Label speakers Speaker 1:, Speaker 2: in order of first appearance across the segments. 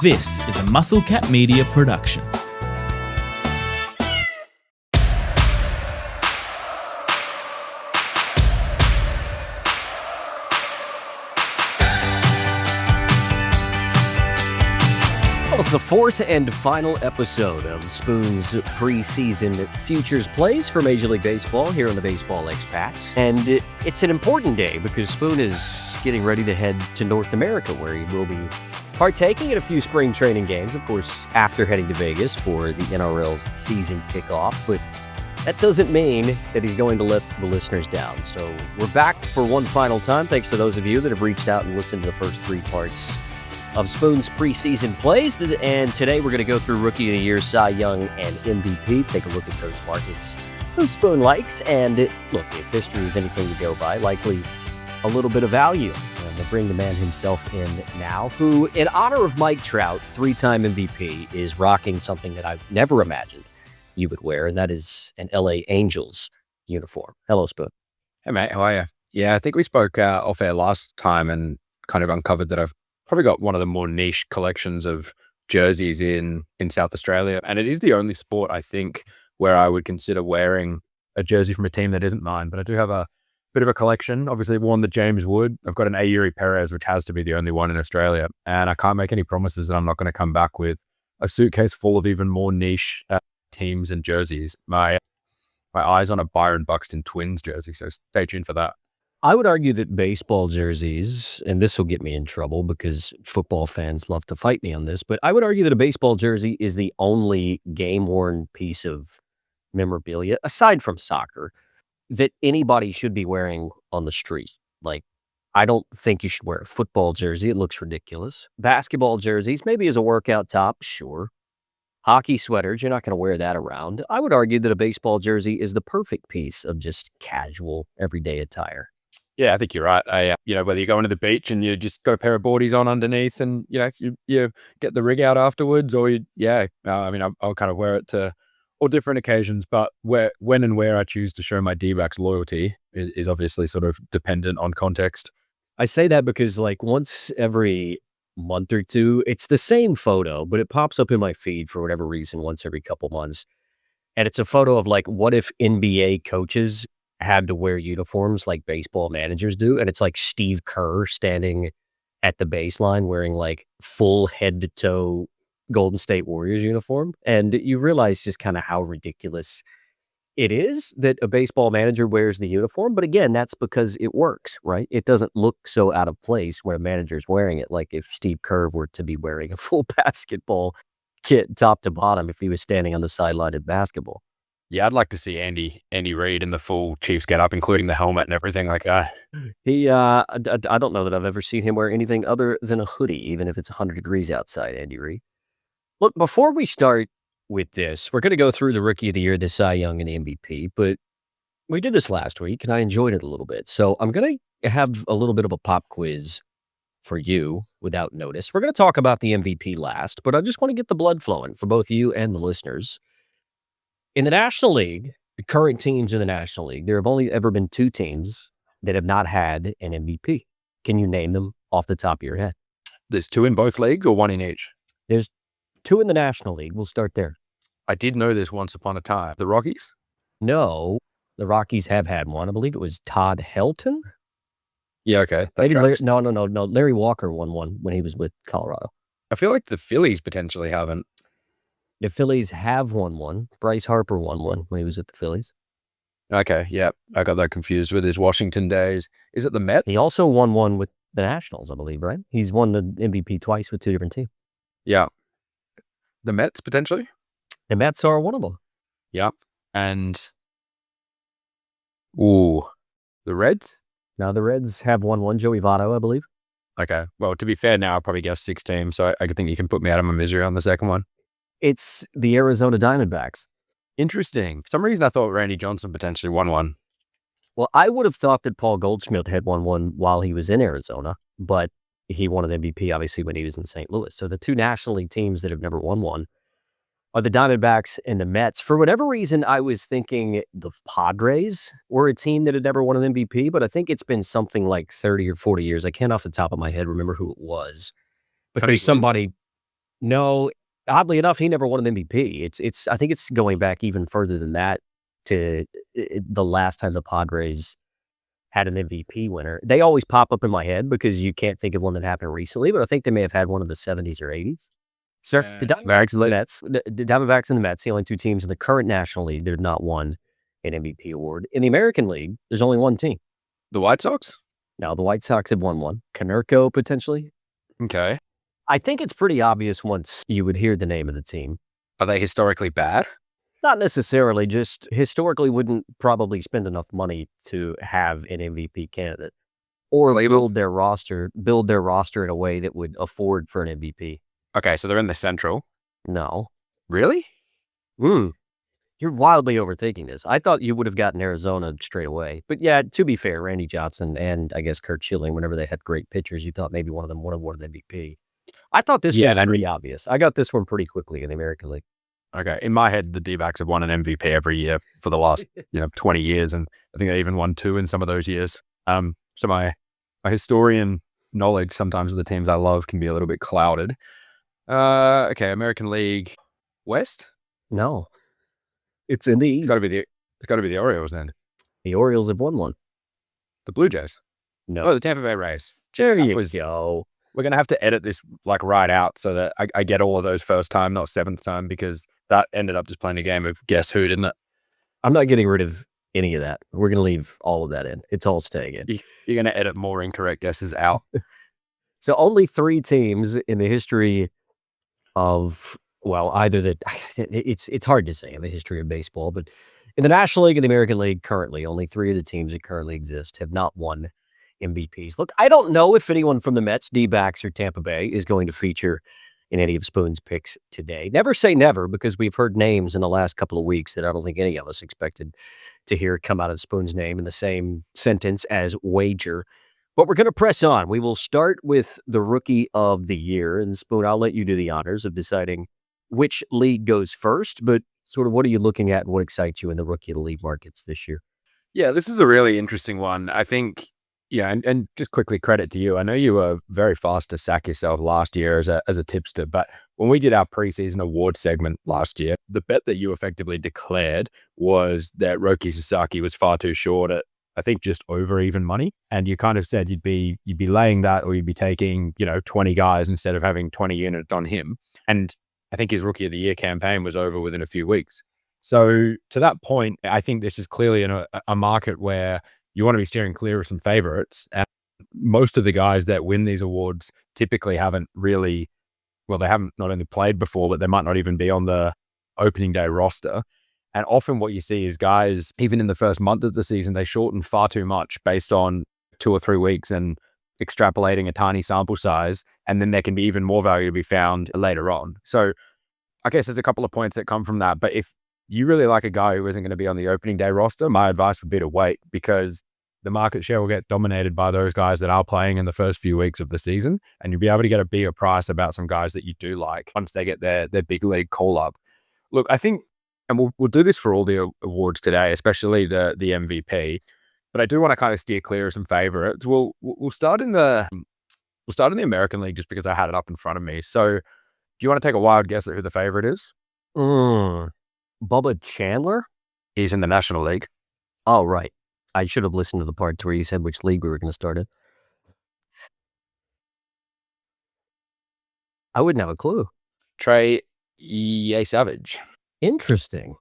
Speaker 1: This is a Muscle Cat Media production.
Speaker 2: Well, it's the fourth and final episode of Spoon's preseason futures plays for Major League Baseball here on the Baseball Expats. And it's an important day because Spoon is getting ready to head to North America, where he will be partaking in a few spring training games, of course, after heading to Vegas for the NRL's season kickoff. But that doesn't mean that he's going to let the listeners down. So we're back for one final time. Thanks to those of you that have reached out and listened to the first three parts of Spoon's preseason plays. And today we're going to go through Rookie of the Year, Cy Young, and MVP. Take a look at those markets who Spoon likes. And look, if history is anything to go by, likely a little bit of value. And we'll bring the man himself in now, who, in honor of Mike Trout, three-time MVP, is rocking something that I've never imagined you would wear, and that is an LA Angels uniform. Hello, Spoon.
Speaker 3: Hey, mate. How are you? Yeah, I think we spoke off air last time and kind of uncovered that I've probably got one of the more niche collections of jerseys in South Australia. And it is the only sport, I think, where I would consider wearing a jersey from a team that isn't mine. But I do have a bit of a collection. Obviously, worn the James Wood. I've got an Ayuri Perez, which has to be the only one in Australia. And I can't make any promises that I'm not going to come back with a suitcase full of even more niche teams and jerseys. My eye's on a Byron Buxton Twins jersey, so stay tuned for that.
Speaker 2: I would argue that baseball jerseys, and this will get me in trouble because football fans love to fight me on this, but I would argue that a baseball jersey is the only game-worn piece of memorabilia, aside from soccer, that anybody should be wearing on the street. Like, I don't think you should wear a football jersey. It looks ridiculous. Basketball jerseys, maybe as a workout top, sure. Hockey sweaters, you're not going to wear that around. I would argue that a baseball jersey is the perfect piece of just casual, everyday attire.
Speaker 3: Yeah, I think you're right. Whether you're going to the beach and you just got a pair of boardies on underneath and, you get the rig out afterwards, or I'll kind of wear it to all different occasions, but when and where I choose to show my D-backs loyalty is obviously sort of dependent on context.
Speaker 2: I say that because like once every month or two, it's the same photo, but it pops up in my feed for whatever reason once every couple months. And it's a photo of like, what if NBA coaches had to wear uniforms like baseball managers do? And it's like Steve Kerr standing at the baseline wearing like full head to toe Golden State Warriors uniform. And you realize just kind of how ridiculous it is that a baseball manager wears the uniform. But again, that's because it works, right? It doesn't look so out of place when a manager's wearing it. Like if Steve Kerr were to be wearing a full basketball kit top to bottom if he was standing on the sideline at basketball.
Speaker 3: Yeah, I'd like to see Andy Reid in the full Chiefs getup, including the helmet and everything like that.
Speaker 2: I don't know that I've ever seen him wear anything other than a hoodie, even if it's 100 degrees outside, Andy Reid. Look, before we start with this, we're going to go through the Rookie of the Year, the Cy Young, and the MVP, but we did this last week, and I enjoyed it a little bit. So I'm going to have a little bit of a pop quiz for you without notice. We're going to talk about the MVP last, but I just want to get the blood flowing for both you and the listeners. In the National League, the current teams in the National League, there have only ever been two teams that have not had an MVP. Can you name them off the top of your head?
Speaker 3: There's two in both leagues or one in each?
Speaker 2: There's two in the National League. We'll start there.
Speaker 3: I did know this once upon a time. The Rockies?
Speaker 2: No, the Rockies have had one. I believe it was Todd Helton.
Speaker 3: Yeah, okay.
Speaker 2: No. Larry Walker won one when he was with Colorado.
Speaker 3: I feel like the Phillies potentially haven't.
Speaker 2: The Phillies have won one. Bryce Harper won one when he was with the Phillies.
Speaker 3: Okay, yeah. I got that confused with his Washington days. Is it the Mets?
Speaker 2: He also won one with the Nationals, I believe, right? He's won the MVP twice with two different teams.
Speaker 3: Yeah. The Mets, potentially?
Speaker 2: The Mets are one of them.
Speaker 3: Yeah. And, the Reds?
Speaker 2: Now, the Reds have won one. Joey Votto, I believe.
Speaker 3: Okay. Well, to be fair now, I'll probably guess 6 teams, so I think you can put me out of my misery on the second one.
Speaker 2: It's the Arizona Diamondbacks.
Speaker 3: Interesting. For some reason, I thought Randy Johnson potentially won one.
Speaker 2: Well, I would have thought that Paul Goldschmidt had won one while he was in Arizona, but he won an MVP, obviously, when he was in St. Louis. So the two National League teams that have never won one are the Diamondbacks and the Mets. For whatever reason, I was thinking the Padres were a team that had never won an MVP, but I think it's been something like 30 or 40 years. I can't off the top of my head remember who it was. But there's somebody No, oddly enough, he never won an MVP. It's I think it's going back even further than that to the last time the Padres had an MVP winner. They always pop up in my head because you can't think of one that happened recently, but I think they may have had one in the 70s or 80s. Sir, the Diamondbacks and the Mets, the Diamondbacks and the Mets, the only two teams in the current National League that have not won an MVP award. In the American League, there's only one team.
Speaker 3: The White Sox?
Speaker 2: Now, the White Sox have won one. Konerko, potentially.
Speaker 3: Okay.
Speaker 2: I think it's pretty obvious once you would hear the name of the team.
Speaker 3: Are they historically bad?
Speaker 2: Not necessarily, just historically wouldn't probably spend enough money to have an MVP candidate or build their roster in a way that would afford for an MVP.
Speaker 3: Okay, so they're in the Central.
Speaker 2: No.
Speaker 3: Really?
Speaker 2: You're wildly overthinking this. I thought you would have gotten Arizona straight away. But yeah, to be fair, Randy Johnson and I guess Kurt Schilling, whenever they had great pitchers, you thought maybe one of them would have won an MVP. I thought this was pretty obvious. I got this one pretty quickly in the American League.
Speaker 3: Okay. In my head, the D-backs have won an MVP every year for the last 20 years, and I think they even won 2 in some of those years. So my historian knowledge sometimes of the teams I love can be a little bit clouded. Okay, American League West?
Speaker 2: No. It's in the East.
Speaker 3: It's got to be the Orioles then.
Speaker 2: The Orioles have won one.
Speaker 3: The Blue Jays?
Speaker 2: No.
Speaker 3: Oh, the Tampa Bay Rays.
Speaker 2: There you go.
Speaker 3: We're going to have to edit this like right out so that I get all of those first time, not seventh time, because that ended up just playing a game of guess who, didn't it?
Speaker 2: I'm not getting rid of any of that. We're going to leave all of that in. It's all staying in.
Speaker 3: You're going to edit more incorrect guesses out.
Speaker 2: So only 3 teams in the history of, well, it's hard to say in the history of baseball, but in the National League and the American League currently, only 3 of the teams that currently exist have not won MVPs. Look, I don't know if anyone from the Mets, D-backs, or Tampa Bay is going to feature in any of Spoon's picks today. Never say never, because we've heard names in the last couple of weeks that I don't think any of us expected to hear come out of Spoon's name in the same sentence as wager. But we're going to press on. We will start with the Rookie of the Year. And Spoon, I'll let you do the honors of deciding which league goes first, but sort of what are you looking at and what excites you in the Rookie of the League markets this year?
Speaker 3: Yeah, this is a really interesting one. I think, and just quickly credit to you. I know you were very fast to sack yourself last year as a tipster, but when we did our preseason award segment last year, the bet that you effectively declared was that Roki Sasaki was far too short at, I think, just over even money. And you kind of said you'd be laying that, or you'd be taking, 20 guys instead of having 20 units on him. And I think his Rookie of the Year campaign was over within a few weeks. So to that point, I think this is clearly a market where you want to be steering clear of some favorites. And most of the guys that win these awards typically haven't really, they haven't not only played before, but they might not even be on the opening day roster. And often what you see is guys, even in the first month of the season, they shorten far too much based on 2 or 3 weeks and extrapolating a tiny sample size. And then there can be even more value to be found later on. So I guess there's a couple of points that come from that. But if you really like a guy who isn't going to be on the opening day roster, my advice would be to wait, because the market share will get dominated by those guys that are playing in the first few weeks of the season. And you'll be able to get a bigger price about some guys that you do like once they get their big league call up. Look, I think, and we'll do this for all the awards today, especially the MVP, but I do want to kind of steer clear of some favorites. We'll start in the American League just because I had it up in front of me. So do you want to take a wild guess at who the favorite is?
Speaker 2: Bubba Chandler?
Speaker 3: He's in the National League.
Speaker 2: Oh, right. I should have listened to the part where you said which league we were going to start in. I wouldn't have a clue.
Speaker 3: Trey Savage.
Speaker 2: Interesting.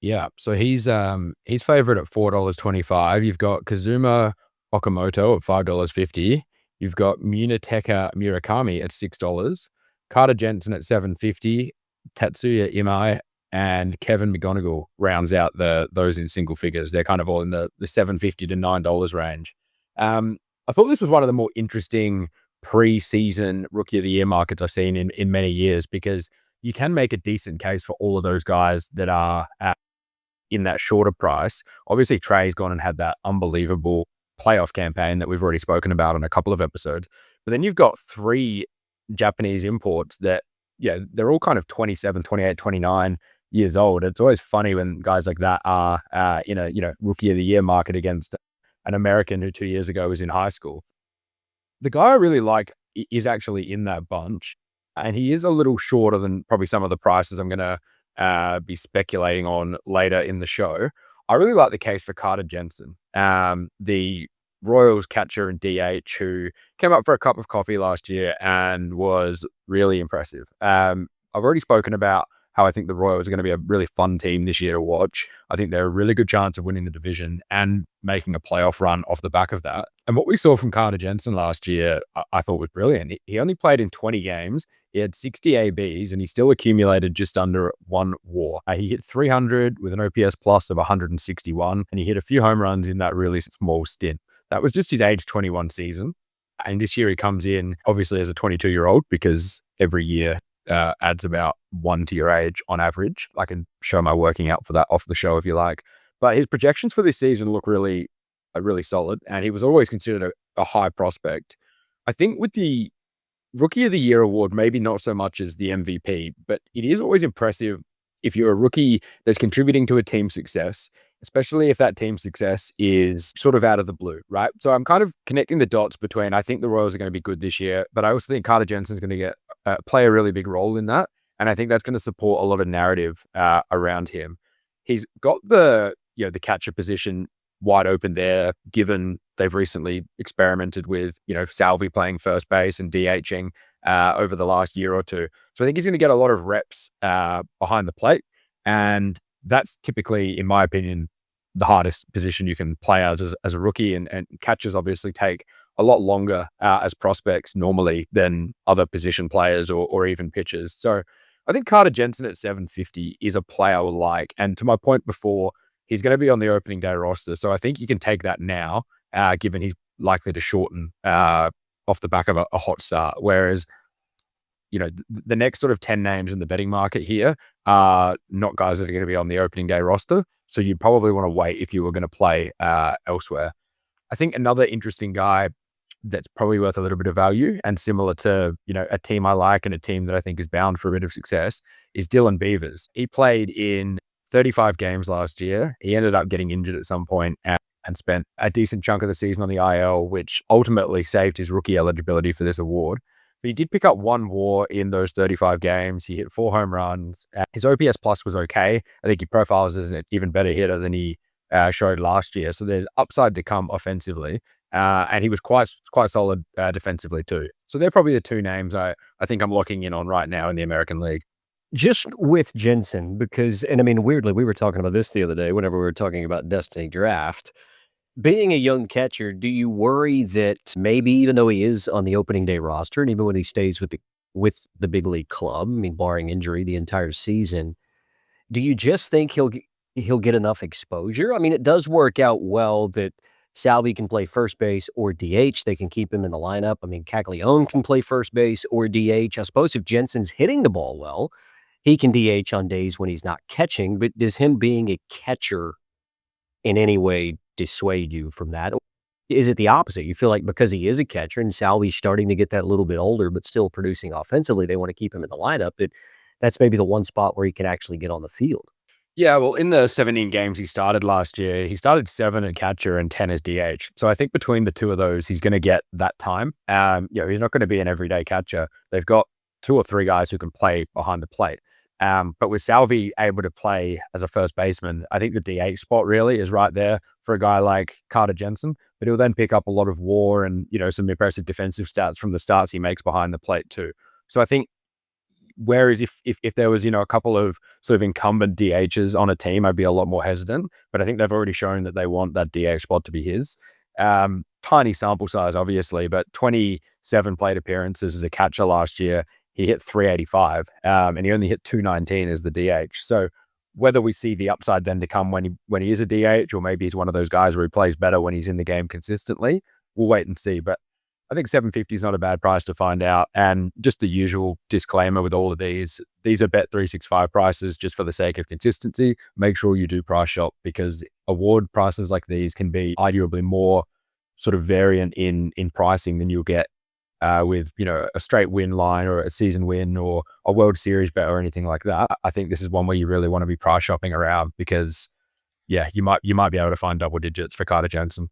Speaker 3: Yeah. So he's favorite at $4.25. You've got Kazuma Okamoto at $5.50. You've got Munetaka Murakami at $6. Carter Jensen at $7.50. Tatsuya Imai and Kevin McGonigal rounds out those in single figures. They're kind of all in the $7.50 to $9 range. I thought this was one of the more interesting pre-season Rookie of the Year markets I've seen in many years, because you can make a decent case for all of those guys that are in that shorter price. Obviously, Trey's gone and had that unbelievable playoff campaign that we've already spoken about on a couple of episodes. But then you've got 3 Japanese imports that, they're all kind of 27, 28, 29 years old. It's always funny when guys like that are in a Rookie of the Year market against an American who 2 years ago was in high school. The guy I really like is actually in that bunch. and he is a little shorter than probably some of the prices I'm going to be speculating on later in the show. I really like the case for Carter Jensen, the Royals catcher and DH who came up for a cup of coffee last year and was really impressive. I've already spoken about how I think the Royals are going to be a really fun team this year to watch. I think they're a really good chance of winning the division and making a playoff run off the back of that. And what we saw from Carter Jensen last year, I thought was brilliant. He only played in 20 games. He had 60 ABs and he still accumulated just under 1 WAR. He hit 300 with an OPS plus of 161, and he hit a few home runs in that really small stint. That was just his age 21 season. And this year he comes in, obviously, as a 22-year-old because every year adds about 1 to your age on average. I can show my working out for that off the show if you like. But his projections for this season look really solid, and he was always considered a high prospect. I think with the Rookie of the Year award, maybe not so much as the MVP, but it is always impressive if you're a rookie that's contributing to a team's success, especially if that team's success is sort of out of the blue, right? So I'm kind of connecting the dots between, I think the Royals are going to be good this year, but I also think Carter Jensen's going to play a really big role in that. And I think that's going to support a lot of narrative around him. He's got the catcher position wide open there, given they've recently experimented with, Salvi playing first base and DHing over the last year or two. So I think he's going to get a lot of reps behind the plate. And that's typically, in my opinion, the hardest position you can play as a rookie. And catchers obviously take a lot longer as prospects normally than other position players or even pitchers. So I think Carter Jensen at 750 is a play I would like. And to my point before, he's going to be on the opening day roster. So I think you can take that now, given he's likely to shorten off the back of a hot start. Whereas, the next sort of 10 names in the betting market here are not guys that are going to be on the opening day roster. So you'd probably want to wait if you were going to play elsewhere. I think another interesting guy that's probably worth a little bit of value and similar to, a team I like and a team that I think is bound for a bit of success is Dylan Beavers. He played in 35 games last year. He ended up getting injured at some point and spent a decent chunk of the season on the IL, which ultimately saved his rookie eligibility for this award. But he did pick up 1 WAR in those 35 games. He hit 4 home runs. His OPS plus was okay. I think he profiles as an even better hitter than he showed last year. So there's upside to come offensively. And he was quite solid defensively too. So they're probably the 2 names I think I'm locking in on right now in the American League.
Speaker 2: Just with Jensen, because, and I mean, weirdly, we were talking about this the other day whenever we were talking about Destiny Draft. Being a young catcher, do you worry that maybe even though he is on the opening day roster, and even when he stays with the big league club, I mean, barring injury the entire season, do you just think he'll get enough exposure? I mean, it does work out well that Salvi can play first base or DH. They can keep him in the lineup. I mean, Caglione can play first base or DH. I suppose if Jensen's hitting the ball well, he can DH on days when he's not catching, but does him being a catcher in any way dissuade you from that? Or is it the opposite? You feel like because he is a catcher and Salvi's starting to get that little bit older, but still producing offensively, they want to keep him in the lineup, that's maybe the one spot where he can actually get on the field.
Speaker 3: Yeah, well, in the 17 games he started last year, he started 7 at catcher and 10 as DH. So I think between the 2 of those, he's going to get that time. He's not going to be an everyday catcher. They've got 2 or 3 guys who can play behind the plate. But with Salvi able to play as a first baseman, I think the DH spot really is right there for a guy like Carter Jensen. But he'll then pick up a lot of WAR and, some impressive defensive stats from the starts he makes behind the plate too. So I think, whereas if there was, a couple of sort of incumbent DHs on a team, I'd be a lot more hesitant. But I think they've already shown that they want that DH spot to be his. Tiny sample size, obviously, but 27 plate appearances as a catcher last year. He hit 385, and he only hit 219 as the DH. So whether we see the upside then to come when he is a DH, or maybe he's one of those guys where he plays better when he's in the game consistently, we'll wait and see. But I think 750 is not a bad price to find out. And just the usual disclaimer with all of these are Bet365 prices just for the sake of consistency. Make sure you do price shop, because award prices like these can be arguably more sort of variant in pricing than you'll get with, a straight win line or a season win or a World Series bet or anything like that. I think this is one where you really want to be price shopping around, because you might be able to find double digits for Carter Jensen.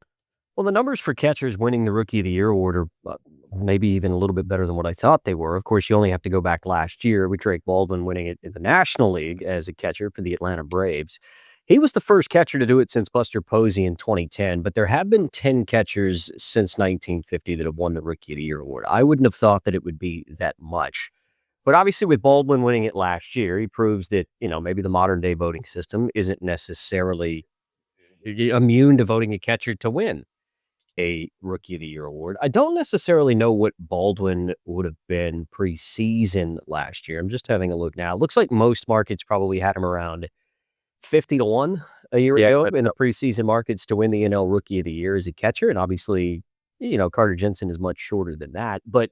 Speaker 2: Well, the numbers for catchers winning the Rookie of the Year award are maybe even a little bit better than what I thought they were. Of course, you only have to go back last year with Drake Baldwin winning it in the National League as a catcher for the Atlanta Braves. He was the first catcher to do it since Buster Posey in 2010, but there have been 10 catchers since 1950 that have won the Rookie of the Year award. I wouldn't have thought that it would be that much. But obviously, with Baldwin winning it last year, he proves that, maybe the modern day voting system isn't necessarily immune to voting a catcher to win a Rookie of the Year award. I don't necessarily know what Baldwin would have been preseason last year. I'm just having a look now. It looks like most markets probably had him around 50 to 1 a year ago in the preseason markets to win the NL Rookie of the Year as a catcher. And obviously, Carter Jensen is much shorter than that. But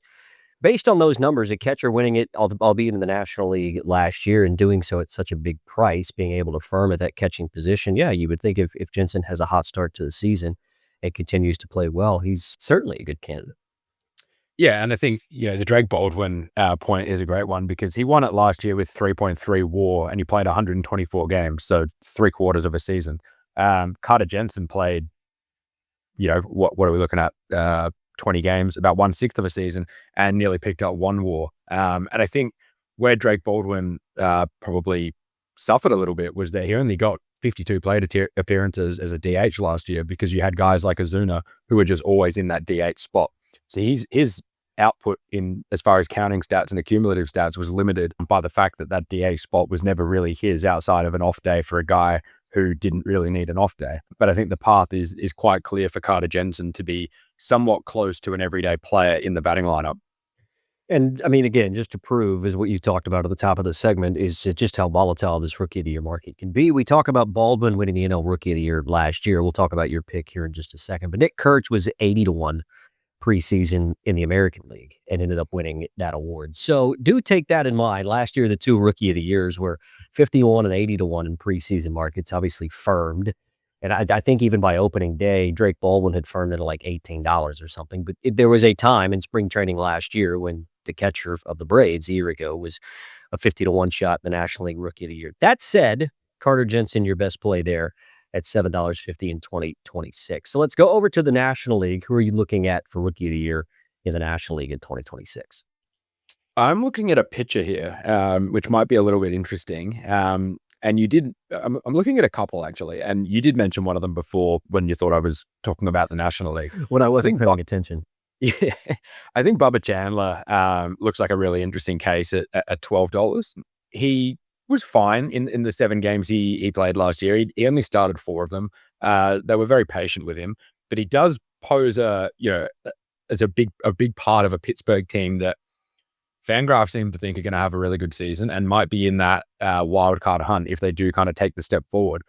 Speaker 2: based on those numbers, a catcher winning it, albeit in the National League last year, and doing so at such a big price, being able to firm at that catching position, yeah, you would think if Jensen has a hot start to the season and continues to play well, he's certainly a good candidate.
Speaker 3: Yeah, and I think, the Drake Baldwin point is a great one because he won it last year with 3.3 WAR and he played 124 games, so 3/4 of a season. Carter Jensen played, what are we looking at? 20 games, about 1/6 of a season, and nearly picked up 1 WAR. And I think where Drake Baldwin probably suffered a little bit was that he only got 52 plate appearances as a DH last year because you had guys like Ozuna who were just always in that DH spot. So his output in as far as counting stats and accumulative stats was limited by the fact that that DH spot was never really his outside of an off day for a guy who didn't really need an off day. But I think the path is quite clear for Carter Jensen to be somewhat close to an everyday player in the batting lineup.
Speaker 2: And I mean, again, just to prove is what you talked about at the top of the segment is just how volatile this Rookie of the Year market can be. We talk about Baldwin winning the NL Rookie of the Year last year. We'll talk about your pick here in just a second. But Nick Kurtz was 80 to 1 preseason in the American League and ended up winning that award. So do take that in mind. Last year, the two Rookie of the Years were 51 and 80 to 1 in preseason markets, obviously firmed. And I think even by opening day, Drake Baldwin had firmed at like $18 or something. But there was a time in spring training last year when the catcher of the Braves a year ago was a 50 to 1 shot in the National League Rookie of the Year. That said, Carter Jensen, your best play there at $7.50 in 2026. So let's go over to the National League. Who are you looking at for Rookie of the Year in the National League in 2026?
Speaker 3: I'm looking at a picture here, which might be a little bit interesting. And I'm looking at a couple actually, and you did mention one of them before when you thought I was talking about the National League.
Speaker 2: When I wasn't paying attention.
Speaker 3: Yeah, I think Bubba Chandler looks like a really interesting case at $12. He was fine in the 7 games he played last year. He only started 4 of them. They were very patient with him, but he does pose as a big part of a Pittsburgh team that Fangraphs seem to think are going to have a really good season and might be in that wild card hunt if they do kind of take the step forward.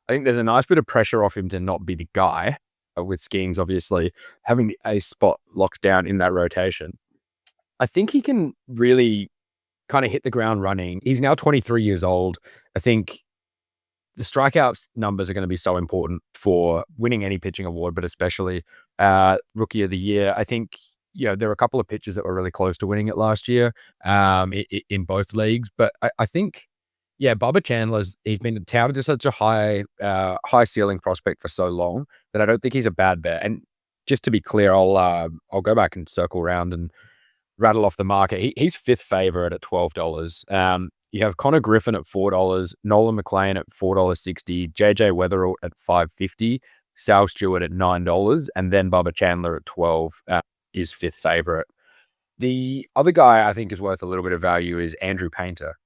Speaker 3: I think there's a nice bit of pressure off him to not be the guy, with Skeens obviously having the ace spot locked down in that rotation. I think he can really kind of hit the ground running. He's now 23 years old. I think the strikeouts numbers are going to be so important for winning any pitching award, but especially Rookie of the Year. I think there were a couple of pitchers that were really close to winning it last year in both leagues. But I think, Bubba Chandler's, he's been touted as such a high ceiling prospect for so long that I don't think he's a bad bet. And just to be clear, I'll go back and circle around and rattle off the market. He's 5th favorite at $12. You have Connor Griffin at $4, Nolan McLean at $4.60, JJ Weatherall at $5.50, Sal Stewart at $9, and then Bubba Chandler at $12 is 5th favorite. The other guy I think is worth a little bit of value is Andrew Painter.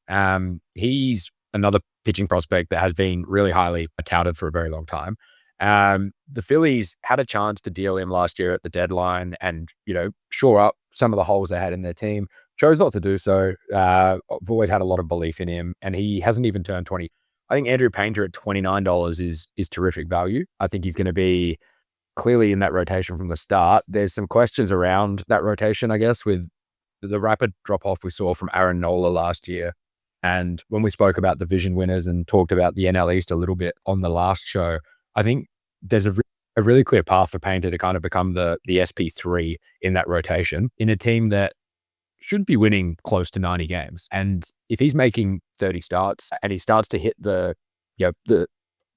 Speaker 3: He's another pitching prospect that has been really highly touted for a very long time. The Phillies had a chance to deal him last year at the deadline and, shore up some of the holes they had in their team. Chose not to do so. I've always had a lot of belief in him, and he hasn't even turned 20. I think Andrew Painter at $29 is terrific value. I think he's going to be clearly in that rotation from the start. There's some questions around that rotation, I guess, with the rapid drop-off we saw from Aaron Nola last year. And when we spoke about division winners and talked about the NL East a little bit on the last show, I think there's a really clear path for Painter to kind of become the SP3 in that rotation in a team that should be winning close to 90 games. And if he's making 30 starts and he starts to hit the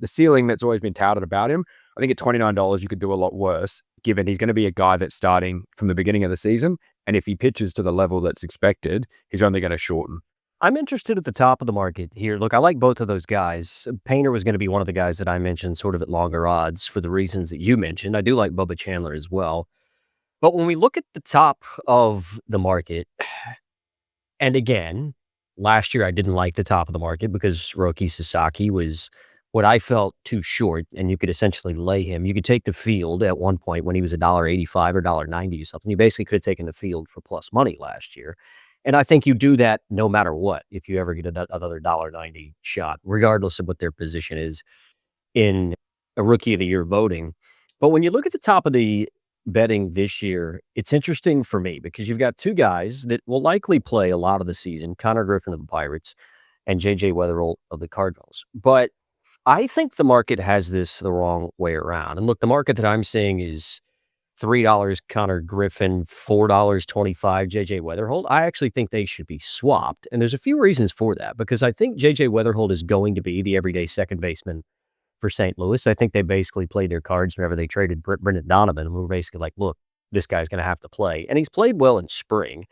Speaker 3: ceiling that's always been touted about him, I think at $29, you could do a lot worse, given he's going to be a guy that's starting from the beginning of the season. And if he pitches to the level that's expected, he's only going to shorten.
Speaker 2: I'm interested at the top of the market here. Look, I like both of those guys. Painter was going to be one of the guys that I mentioned sort of at longer odds for the reasons that you mentioned. I do like Bubba Chandler as well. But when we look at the top of the market, and again, last year I didn't like the top of the market because Roki Sasaki was what I felt too short, and you could essentially lay him. You could take the field at one point when he was $1.85 or $1.90 or something. You basically could have taken the field for plus money last year. And I think you do that no matter what, if you ever get another $1.90 shot, regardless of what their position is in a Rookie of the Year voting. But when you look at the top of the betting this year, it's interesting for me because you've got two guys that will likely play a lot of the season, Connor Griffin of the Pirates and J.J. Weatherall of the Cardinals. But I think the market has this the wrong way around. And look, the market that I'm seeing is $3 Connor Griffin, $4.25 J.J. Weatherholt. I actually think they should be swapped. And there's a few reasons for that, because I think J.J. Weatherholt is going to be the everyday second baseman for St. Louis. I think they basically played their cards whenever they traded Brendan Donovan. And we were basically like, look, this guy's going to have to play. And he's played well in spring.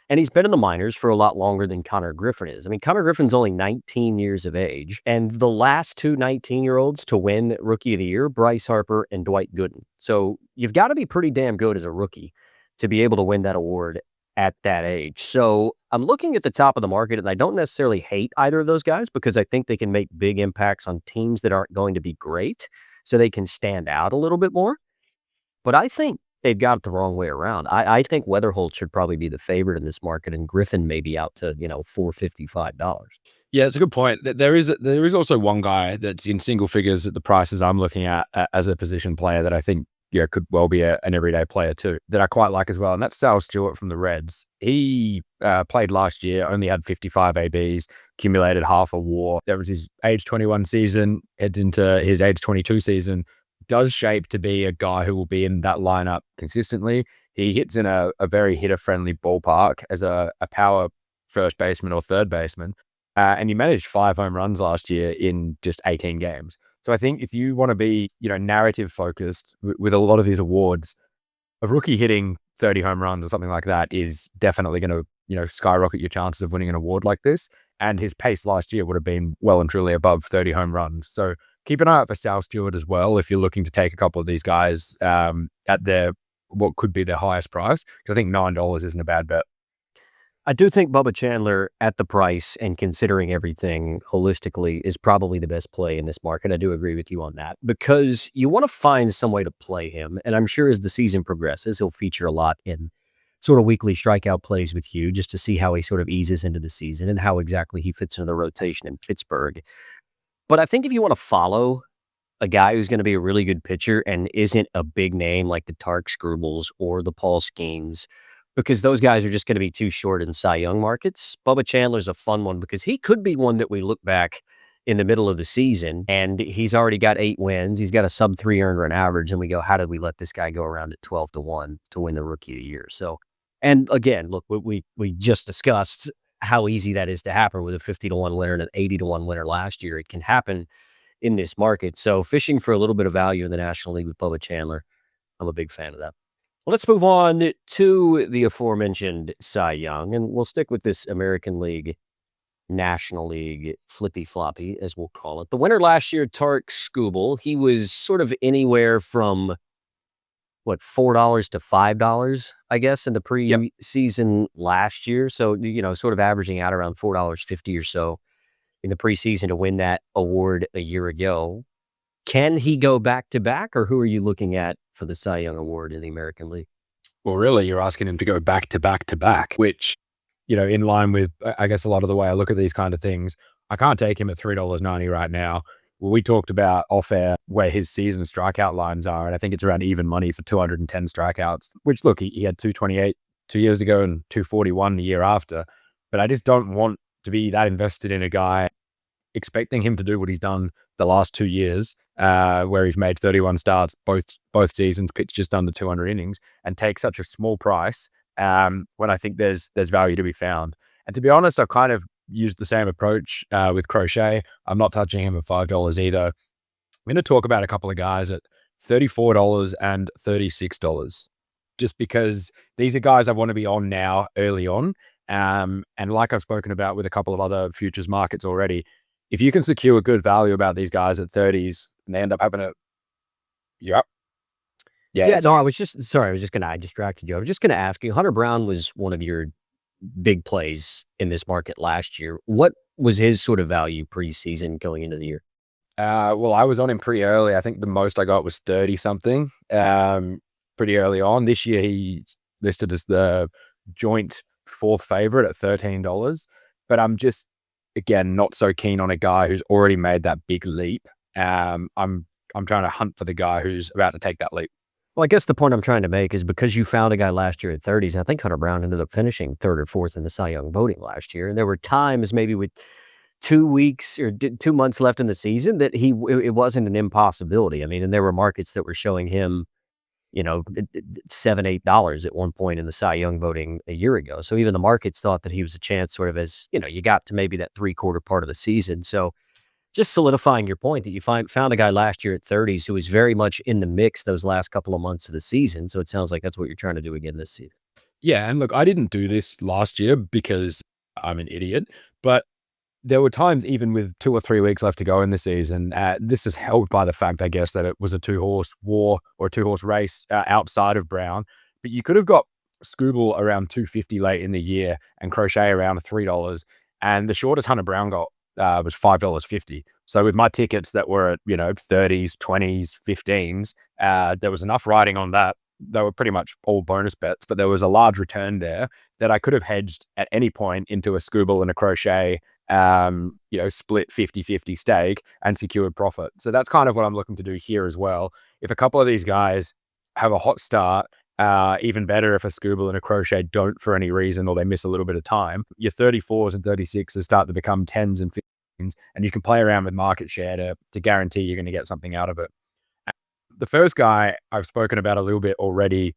Speaker 2: And he's been in the minors for a lot longer than Connor Griffin is. I mean, Connor Griffin's only 19 years of age. And the last two 19-year-olds to win Rookie of the Year, Bryce Harper and Dwight Gooden. So you've got to be pretty damn good as a rookie to be able to win that award at that age. So I'm looking at the top of the market, and I don't necessarily hate either of those guys because I think they can make big impacts on teams that aren't going to be great, so they can stand out a little bit more. But I think they've got it the wrong way around. I think Weatherholt should probably be the favorite in this market, and Griffin may be out to, $455.
Speaker 3: Yeah, it's a good point. There is also one guy that's in single figures at the prices I'm looking at as a position player that I think could well be an everyday player too, that I quite like as well, and that's Sal Stewart from the Reds. He played last year, only had 55 ABs, accumulated half a WAR. That was his age 21 season, heads into his age 22 season. Does shape to be a guy who will be in that lineup consistently. He hits in a very hitter-friendly ballpark as a power first baseman or third baseman, and he managed 5 home runs last year in just 18 games. So I think if you want to be, narrative focused with a lot of these awards, a rookie hitting 30 home runs or something like that is definitely going to, skyrocket your chances of winning an award like this. And his pace last year would have been well and truly above 30 home runs. So keep an eye out for Sal Stewart as well if you're looking to take a couple of these guys at what could be their highest price. Because I think $9 isn't a bad bet.
Speaker 2: I do think Bubba Chandler at the price and considering everything holistically is probably the best play in this market. I do agree with you on that because you want to find some way to play him. And I'm sure as the season progresses, he'll feature a lot in sort of weekly strikeout plays with you just to see how he sort of eases into the season and how exactly he fits into the rotation in Pittsburgh. But I think if you want to follow a guy who's going to be a really good pitcher and isn't a big name like the Tark Scrubbles or the Paul Skeens, because those guys are just going to be too short in Cy Young markets, Bubba Chandler's a fun one because he could be one that we look back in the middle of the season and he's already got 8 wins. He's got a sub 3 earned run average. And we go, how did we let this guy go around at 12-1 to win the Rookie of the Year? So, and again, look, we just discussed how easy that is to happen with a 50-1 winner and an 80-1 winner last year. It can happen in this market. So fishing for a little bit of value in the National League with Bubba Chandler, I'm a big fan of that. Let's move on to the aforementioned Cy Young, and we'll stick with this American League, National League flippy-floppy, as we'll call it. The winner last year, Tark Skubal, he was sort of anywhere from, $4 to $5, I guess, in the preseason last year. So, sort of averaging out around $4.50 or so in the preseason to win that award a year ago. Can he go back-to-back, or who are you looking at for the Cy Young Award in the American League?
Speaker 3: Well, really, you're asking him to go back-to-back-to-back, which, in line with, I guess, a lot of the way I look at these kind of things, I can't take him at $3.90 right now. Well, we talked about off-air where his season strikeout lines are, and I think it's around even money for 210 strikeouts, which, look, he had 228 2 years ago and 241 the year after, but I just don't want to be that invested in a guy expecting him to do what he's done the last 2 years, where he's made 31 starts, both seasons, pitched just under 200 innings, and take such a small price when I think there's value to be found. And to be honest, I've kind of used the same approach with Crochet. I'm not touching him at $5 either. I'm going to talk about a couple of guys at $34 and $36. Just because these are guys I want to be on now early on. And like I've spoken about with a couple of other futures markets already, if you can secure good value about these guys at 30s and they end up having a, yep. Yeah.
Speaker 2: Yeah, no, I was just sorry, I distracted you. I was just gonna ask you, Hunter Brown was one of your big plays in this market last year. What was his sort of value preseason going into the year?
Speaker 3: Well, I was on him pretty early. I think the most I got was 30 something, pretty early on. This year, he's listed as the joint fourth favorite at $13. But I'm just, again, not so keen on a guy who's already made that big leap. I'm trying to hunt for the guy who's about to take that leap.
Speaker 2: Well, I guess the point I'm trying to make is because you found a guy last year at 30s, and I think Hunter Brown ended up finishing third or fourth in the Cy Young voting last year. And there were times maybe with 2 weeks or 2 months left in the season that it wasn't an impossibility. I mean, and there were markets that were showing him, $7, $8 at one point in the Cy Young voting a year ago. So even the markets thought that he was a chance sort of as, you got to maybe that 3/4 part of the season. So just solidifying your point that you found a guy last year at 30s who was very much in the mix those last couple of months of the season. So it sounds like that's what you're trying to do again this season.
Speaker 3: Yeah, and look, I didn't do this last year because I'm an idiot, but there were times even with 2 or 3 weeks left to go in the season, this is helped by the fact, I guess, that it was a 2-horse war or a 2-horse race outside of Brown, but you could have got Scooble around 250 late in the year and Crochet around $3, and the shortest Hunter Brown got was $5.50. So with my tickets that were at, 30s, 20s, 15s, there was enough riding on that. They were pretty much all bonus bets, but there was a large return there that I could have hedged at any point into a Scooble and a Crochet, split 50-50 stake and secured profit. So that's kind of what I'm looking to do here as well. If a couple of these guys have a hot start, even better if a Scooble and a Crochet don't for any reason or they miss a little bit of time, your 34s and 36s start to become 10s and 15s, and you can play around with market share to guarantee you're going to get something out of it. The first guy I've spoken about a little bit already,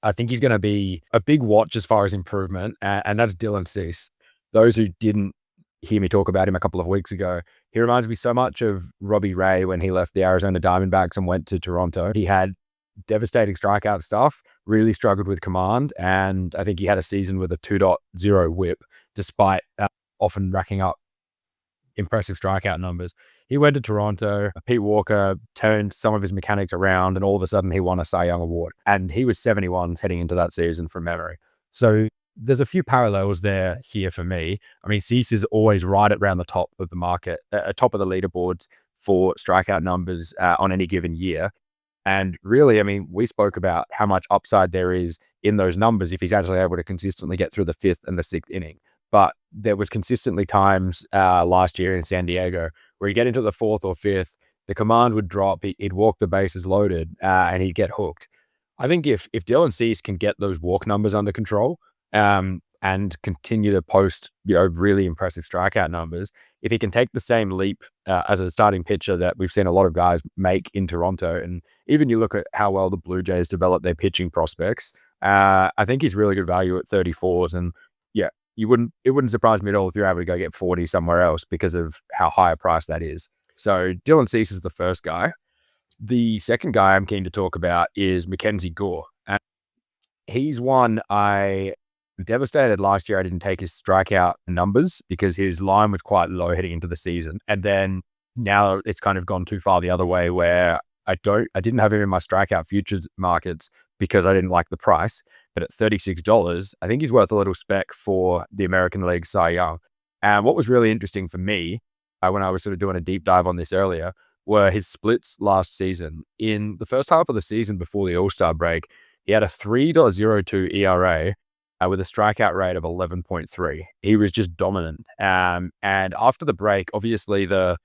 Speaker 3: I think he's going to be a big watch as far as improvement, and that's Dylan Cease. Those who didn't hear me talk about him a couple of weeks ago, he reminds me so much of Robbie Ray when he left the Arizona Diamondbacks and went to Toronto. He had devastating strikeout stuff, really struggled with command, and I think he had a season with a 2.0 whip, despite often racking up impressive strikeout numbers. He went to Toronto. Pete Walker turned some of his mechanics around, and all of a sudden he won a Cy Young award. And he was 71 heading into that season from memory. So there's a few parallels here for me. I mean, Cease is always right around the top of the market, top of the leaderboards for strikeout numbers on any given year. And really, I mean, we spoke about how much upside there is in those numbers if he's actually able to consistently get through the 5th and the 6th inning. But there was consistently times last year in San Diego where he'd get into the 4th or 5th, the command would drop, he'd walk the bases loaded, and he'd get hooked. I think if Dylan Cease can get those walk numbers under control and continue to post really impressive strikeout numbers, if he can take the same leap as a starting pitcher that we've seen a lot of guys make in Toronto, and even you look at how well the Blue Jays develop their pitching prospects, I think he's really good value at 34s. And yeah, it wouldn't surprise me at all if you're able to go get 40 somewhere else because of how high a price that is. So Dylan Cease is the first guy. The second guy I'm keen to talk about is Mackenzie Gore. And he's one I devastated last year. I didn't take his strikeout numbers because his line was quite low heading into the season. And then now it's kind of gone too far the other way where I didn't have him in my strikeout futures markets because I didn't like the price. But at $36, I think he's worth a little spec for the American League Cy Young. And what was really interesting for me when I was sort of doing a deep dive on this earlier were his splits last season. In the first half of the season before the All-Star break, he had a 3.02 ERA with a strikeout rate of 11.3. He was just dominant. And after the break, obviously the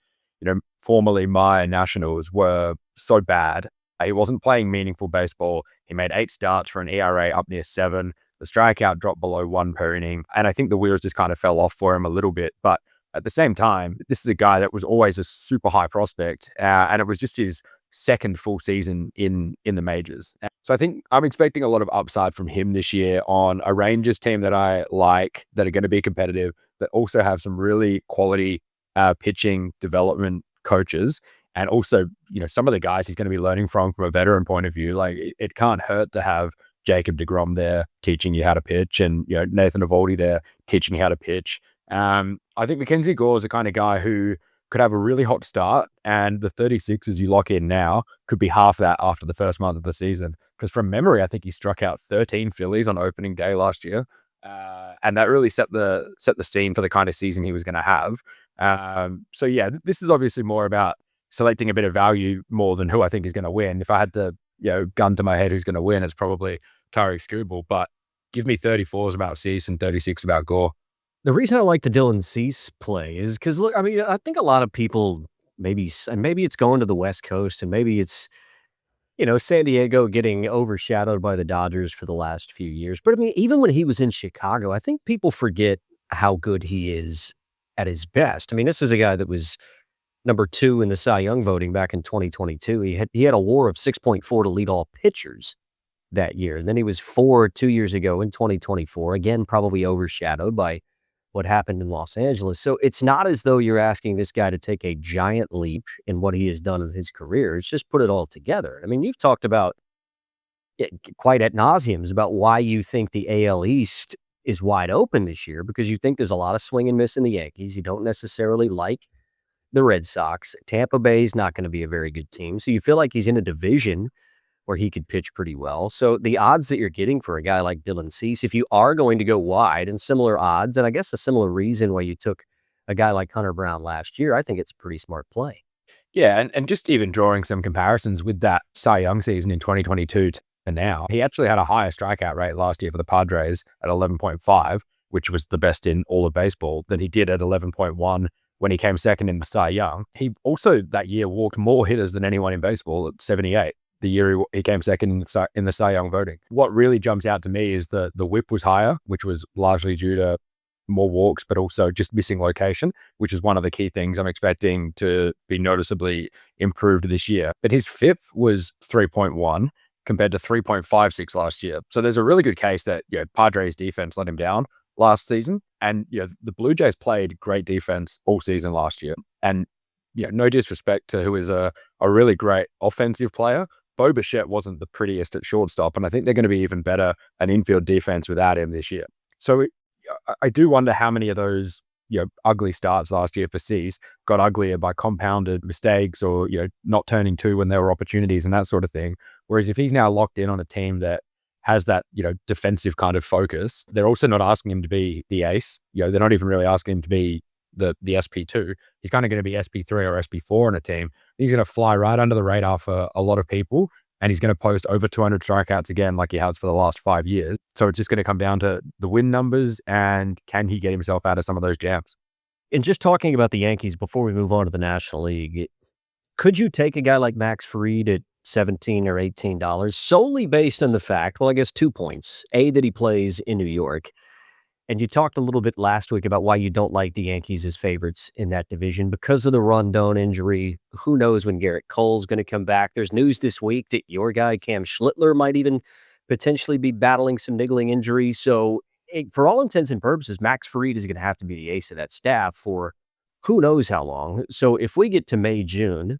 Speaker 3: formerly Maya Nationals were so bad. He wasn't playing meaningful baseball. He made 8 starts for an ERA up near 7. The strikeout dropped below 1 per inning. And I think the wheels just kind of fell off for him a little bit. But at the same time, this is a guy that was always a super high prospect. And it was just his second full season in the majors. So I think I'm expecting a lot of upside from him this year on a Rangers team that I like, that are going to be competitive, that also have some really quality pitching development coaches. And also, some of the guys he's going to be learning from a veteran point of view. Like it can't hurt to have Jacob deGrom there teaching you how to pitch, and Nathan Eovaldi there teaching you how to pitch. I think Mackenzie Gore is the kind of guy who could have a really hot start, and the 36s you lock in now could be half that after the first month of the season. Because from memory, I think he struck out 13 Phillies on opening day last year, and that really set the scene for the kind of season he was going to have. So yeah, this is obviously more about selecting a bit of value more than who I think is going to win. If I had to, gun to my head who's going to win, it's probably Tariq Skubal. But give me 34s about Cease and 36 about Gore.
Speaker 2: The reason I like the Dylan Cease play is because, look, I mean, I think a lot of people maybe it's going to the West Coast, and maybe it's, San Diego getting overshadowed by the Dodgers for the last few years. But I mean, even when he was in Chicago, I think people forget how good he is at his best. I mean, this is a guy that was number 2 in the Cy Young voting back in 2022. He had a WAR of 6.4 to lead all pitchers that year. And then he was 4 2 years ago in 2024, again, probably overshadowed by what happened in Los Angeles. So it's not as though you're asking this guy to take a giant leap in what he has done in his career. It's just put it all together. I mean, you've talked about it quite ad nauseum about why you think the AL East is wide open this year, because you think there's a lot of swing and miss in the Yankees. You don't necessarily like the Red Sox. Tampa Bay is not going to be a very good team. So you feel like he's in a division where he could pitch pretty well. So the odds that you're getting for a guy like Dylan Cease, if you are going to go wide, and similar odds, and I guess a similar reason why you took a guy like Hunter Brown last year, I think it's a pretty smart play.
Speaker 3: Yeah, and just even drawing some comparisons with that Cy Young season in 2022 to now, he actually had a higher strikeout rate last year for the Padres at 11.5, which was the best in all of baseball, than he did at 11.1 when he came second in the Cy Young. He also that year walked more hitters than anyone in baseball at 78. The year he came second in the Cy Young voting. What really jumps out to me is the whip was higher, which was largely due to more walks, but also just missing location, which is one of the key things I'm expecting to be noticeably improved this year. But his FIP was 3.1 compared to 3.56 last year. So there's a really good case that Padres defense let him down last season. And the Blue Jays played great defense all season last year. And no disrespect to who is a really great offensive player, Bo Bichette wasn't the prettiest at shortstop, and I think they're going to be even better at infield defense without him this year. So I do wonder how many of those ugly starts last year for Cease got uglier by compounded mistakes or not turning to when there were opportunities and that sort of thing. Whereas if he's now locked in on a team that has that defensive kind of focus, they're also not asking him to be the ace. They're not even really asking him to be the SP2. He's kind of going to be SP3 or SP4 on a team. He's going to fly right under the radar for a lot of people, and he's going to post over 200 strikeouts again like he has for the last 5 years. So it's just going to come down to the win numbers and can he get himself out of some of those jams.
Speaker 2: And just talking about the Yankees before we move on to the National League, could you take a guy like Max Fried at $17 or $18 solely based on the fact, well, I guess 2 points. A, that he plays in New York. And you talked a little bit last week about why you don't like the Yankees as favorites in that division because of the Rondon injury. Who knows when Garrett Cole's going to come back? There's news this week that your guy, Cam Schlittler, might even potentially be battling some niggling injury. So for all intents and purposes, Max Fried is going to have to be the ace of that staff for who knows how long. So if we get to May, June,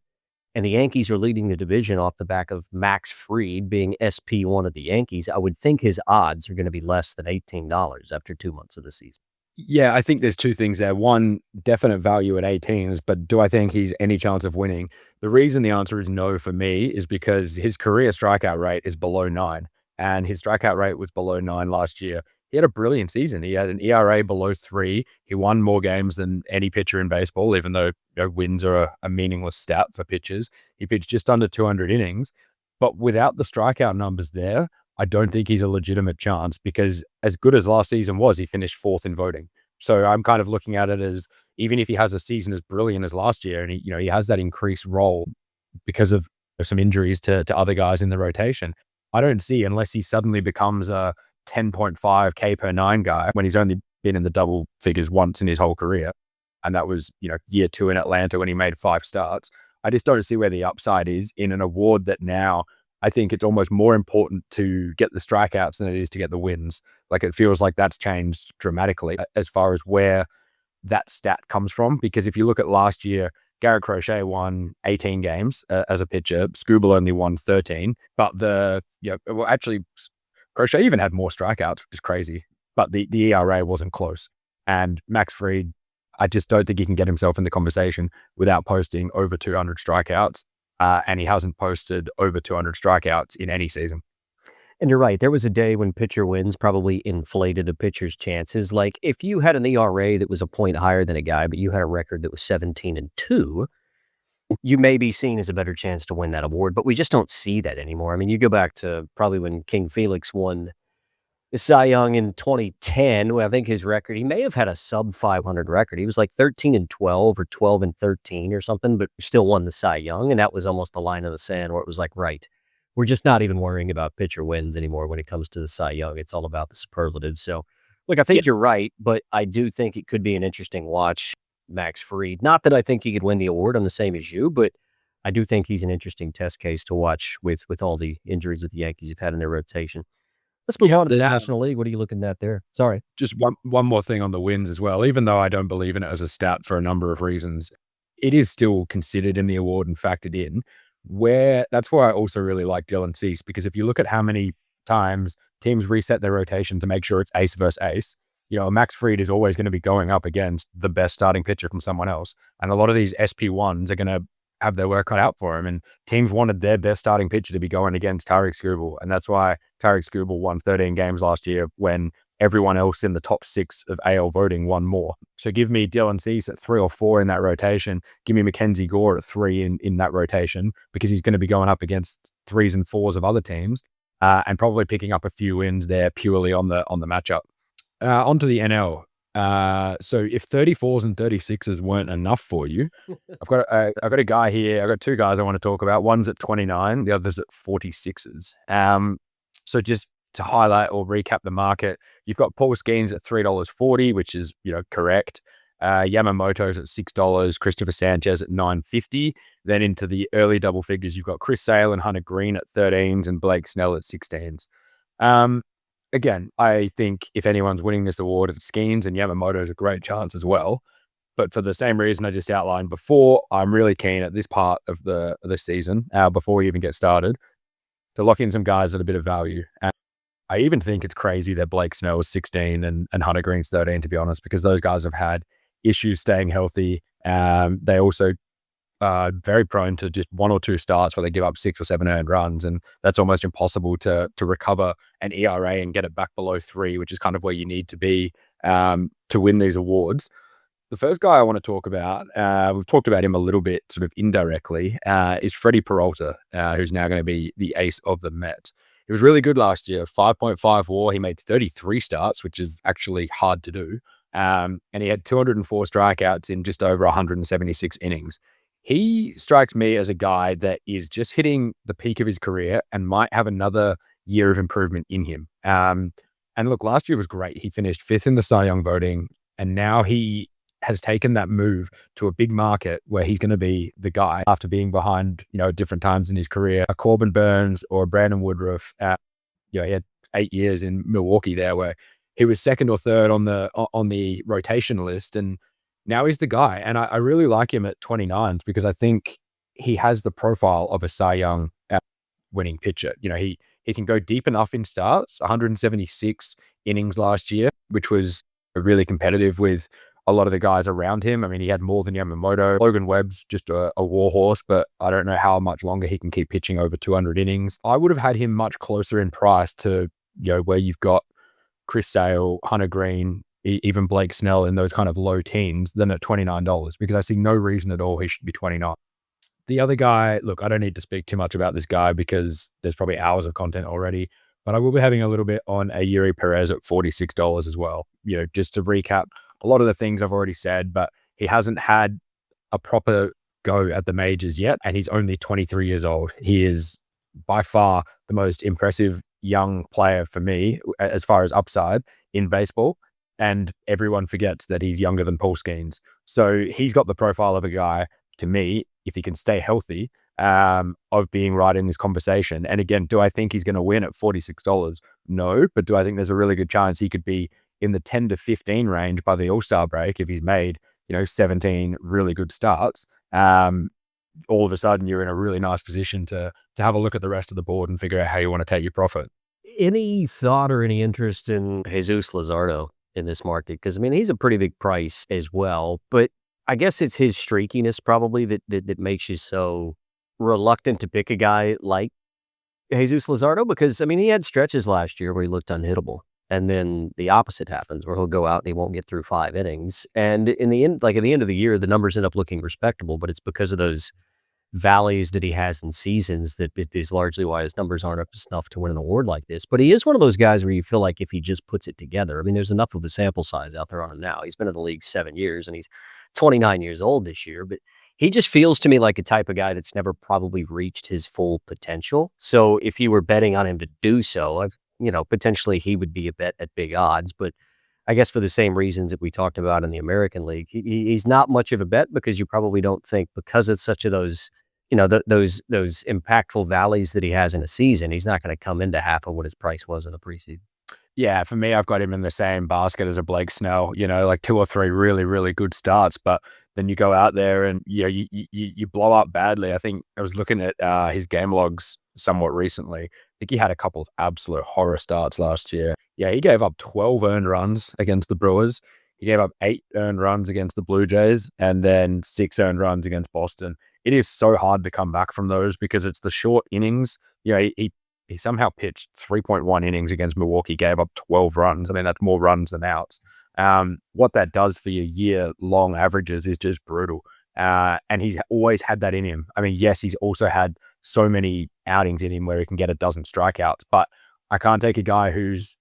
Speaker 2: and the Yankees are leading the division off the back of Max Fried being SP1 of the Yankees, I would think his odds are going to be less than $18 after 2 months of the season.
Speaker 3: Yeah, I think there's two things there. One, definite value at 18s, but do I think he's any chance of winning? The reason the answer is no for me is because his career strikeout rate is below 9, and his strikeout rate was below 9 last year. He had a brilliant season. He had an ERA below 3. He won more games than any pitcher in baseball, even though wins are a meaningless stat for pitchers. He pitched just under 200 innings. But without the strikeout numbers there, I don't think he's a legitimate chance because as good as last season was, he finished 4th in voting. So I'm kind of looking at it as even if he has a season as brilliant as last year and he has that increased role because of some injuries to other guys in the rotation, I don't see unless he suddenly becomes a 10.5 K per 9 guy when he's only been in the double figures once in his whole career. And that was, year 2 in Atlanta when he made 5 starts. I just don't see where the upside is in an award that now I think it's almost more important to get the strikeouts than it is to get the wins. Like it feels like that's changed dramatically as far as where that stat comes from. Because if you look at last year, Garrett Crochet won 18 games as a pitcher. Scooble only won 13. But actually, Crochet even had more strikeouts, which is crazy. But the ERA wasn't close. And Max Fried, I just don't think he can get himself in the conversation without posting over 200 strikeouts. And he hasn't posted over 200 strikeouts in any season.
Speaker 2: And you're right. There was a day when pitcher wins probably inflated a pitcher's chances. Like if you had an ERA that was a point higher than a guy, but you had a record that was 17-2, you may be seen as a better chance to win that award. But we just don't see that anymore. I mean, you go back to probably when King Felix won the Cy Young in 2010. Well, I think his record, he may have had a sub 500 record. He was like 13-12 or 12-13 or something, but still won the Cy Young. And that was almost the line of the sand where it was like, right, we're just not even worrying about pitcher wins anymore when it comes to the Cy Young. It's all about the superlatives. So, look, I think you're right, but I do think it could be an interesting watch, Max Fried. Not that I think he could win the award. I'm the same as you, but I do think he's an interesting test case to watch with all the injuries that the Yankees have had in their rotation. Let's move on to the National League. What are you looking at there? Sorry.
Speaker 3: Just one more thing on the wins as well. Even though I don't believe in it as a stat for a number of reasons, it is still considered in the award and factored in. That's why I also really like Dylan Cease, because if you look at how many times teams reset their rotation to make sure it's ace versus ace, Max Fried is always going to be going up against the best starting pitcher from someone else. And a lot of these SP1s are going to have their work cut out for him. And teams wanted their best starting pitcher to be going against Tarik Skubal. And that's why Tarik Skubal won 13 games last year when everyone else in the top 6 of AL voting won more. So give me Dylan Cease at 3 or 4 in that rotation. Give me Mackenzie Gore at 3 in that rotation, because he's going to be going up against 3s and 4s of other teams, and probably picking up a few wins there purely on the matchup. Onto the NL. So if 34s and 36s weren't enough for you, I've got a guy here. I've got 2 guys I want to talk about. One's at 29, the other's at 46s. So just to highlight or recap the market, you've got Paul Skeens at $3.40, which is correct. Yamamoto's at $6, Christopher Sanchez at $9.50. Then into the early double figures, you've got Chris Sale and Hunter Green at 13s and Blake Snell at 16s. Again, I think if anyone's winning this award, it's Skeens, and Yamamoto's a great chance as well. But for the same reason I just outlined before, I'm really keen at this part of the season, before we even get started, to lock in some guys at a bit of value. And I even think it's crazy that Blake Snell is 16 and Hunter Green's 13, to be honest, because those guys have had issues staying healthy. They also are very prone to just 1 or 2 starts where they give up 6 or 7 earned runs, and that's almost impossible to recover an ERA and get it back below 3, which is kind of where you need to be to win these awards. The first guy I want to talk about, we've talked about him a little bit sort of indirectly, is Freddie Peralta, who's now going to be the ace of the Mets. He was really good last year, 5.5 WAR. He made 33 starts, which is actually hard to do. And he had 204 strikeouts in just over 176 innings. He strikes me as a guy that is just hitting the peak of his career and might have another year of improvement in him. And look, last year was great. He finished 5th in the Cy Young voting, and now he has taken that move to a big market where he's going to be the guy after being behind, at different times in his career. A Corbin Burns or Brandon Woodruff, he had 8 years in Milwaukee there where he was 2nd or 3rd on the rotation list, and now he's the guy. And I really like him at 29s because I think he has the profile of a Cy Young winning pitcher. He can go deep enough in starts, 176 innings last year, which was really competitive with a lot of the guys around him. I mean, he had more than Yamamoto. Logan Webb's just a war horse, but I don't know how much longer he can keep pitching over 200 innings. I would have had him much closer in price to, where you've got Chris Sale, Hunter Green, even Blake Snell in those kind of low teens than at $29, because I see no reason at all he should be 29. The other guy, look, I don't need to speak too much about this guy because there's probably hours of content already, but I will be having a little bit on a Yuri Perez at $46 as well. Just to recap a lot of the things I've already said, but he hasn't had a proper go at the majors yet, and he's only 23 years old. He is by far the most impressive young player for me as far as upside in baseball, and everyone forgets that he's younger than Paul Skeens. So he's got the profile of a guy, to me, if he can stay healthy, of being right in this conversation. And again, do I think he's going to win at $46? No, but do I think there's a really good chance he could be in the 10 to 15 range by the All-Star break if he's made 17 really good starts, all of a sudden you're in a really nice position to have a look at the rest of the board and figure out how you want to take your profit.
Speaker 2: Any thought or any interest in Jesus Luzardo in this market? Because, I mean, he's a pretty big price as well, but I guess it's his streakiness probably that makes you so reluctant to pick a guy like Jesus Luzardo, because, I mean, he had stretches last year where he looked unhittable. And then the opposite happens where he'll go out and he won't get through 5 innings. And in the end, like at the end of the year, the numbers end up looking respectable, but it's because of those valleys that he has in seasons that it is largely why his numbers aren't up to snuff to win an award like this. But he is one of those guys where you feel like if he just puts it together, I mean, there's enough of a sample size out there on him now. He's been in the league 7 years and he's 29 years old this year, but he just feels to me like a type of guy that's never probably reached his full potential. So if you were betting on him to do so, potentially he would be a bet at big odds, but I guess for the same reasons that we talked about in the American League, he's not much of a bet because you probably don't think because it's such of those, those impactful valleys that he has in a season, he's not going to come into half of what his price was in the preseason.
Speaker 3: Yeah, for me, I've got him in the same basket as a Blake Snell, like 2 or 3 really, really good starts, but then you go out there and you blow up badly. I think I was looking at his game logs somewhat recently. I think he had a couple of absolute horror starts last year. Yeah, he gave up 12 earned runs against the Brewers. He gave up 8 earned runs against the Blue Jays and then 6 earned runs against Boston. It is so hard to come back from those because it's the short innings. He somehow pitched 3.1 innings against Milwaukee, gave up 12 runs. I mean, that's more runs than outs. What that does for your year-long averages is just brutal. And he's always had that in him. I mean, yes, he's also had so many outings in him where he can get a dozen strikeouts, but I can't take a guy who's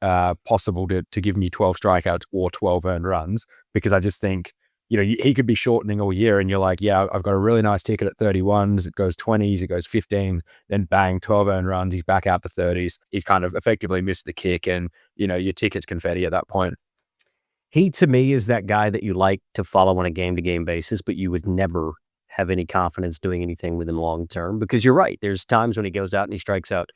Speaker 3: possible to give me 12 strikeouts or 12 earned runs because I just think, he could be shortening all year and you're like, yeah, I've got a really nice ticket at 31s. It goes 20s, it goes 15, then bang, 12 earned runs. He's back out to 30s. He's kind of effectively missed the kick and, your ticket's confetti at that point.
Speaker 2: He, to me, is that guy that you like to follow on a game-to-game basis, but you would never have any confidence doing anything with him long-term because you're right. There's times when he goes out and he strikes out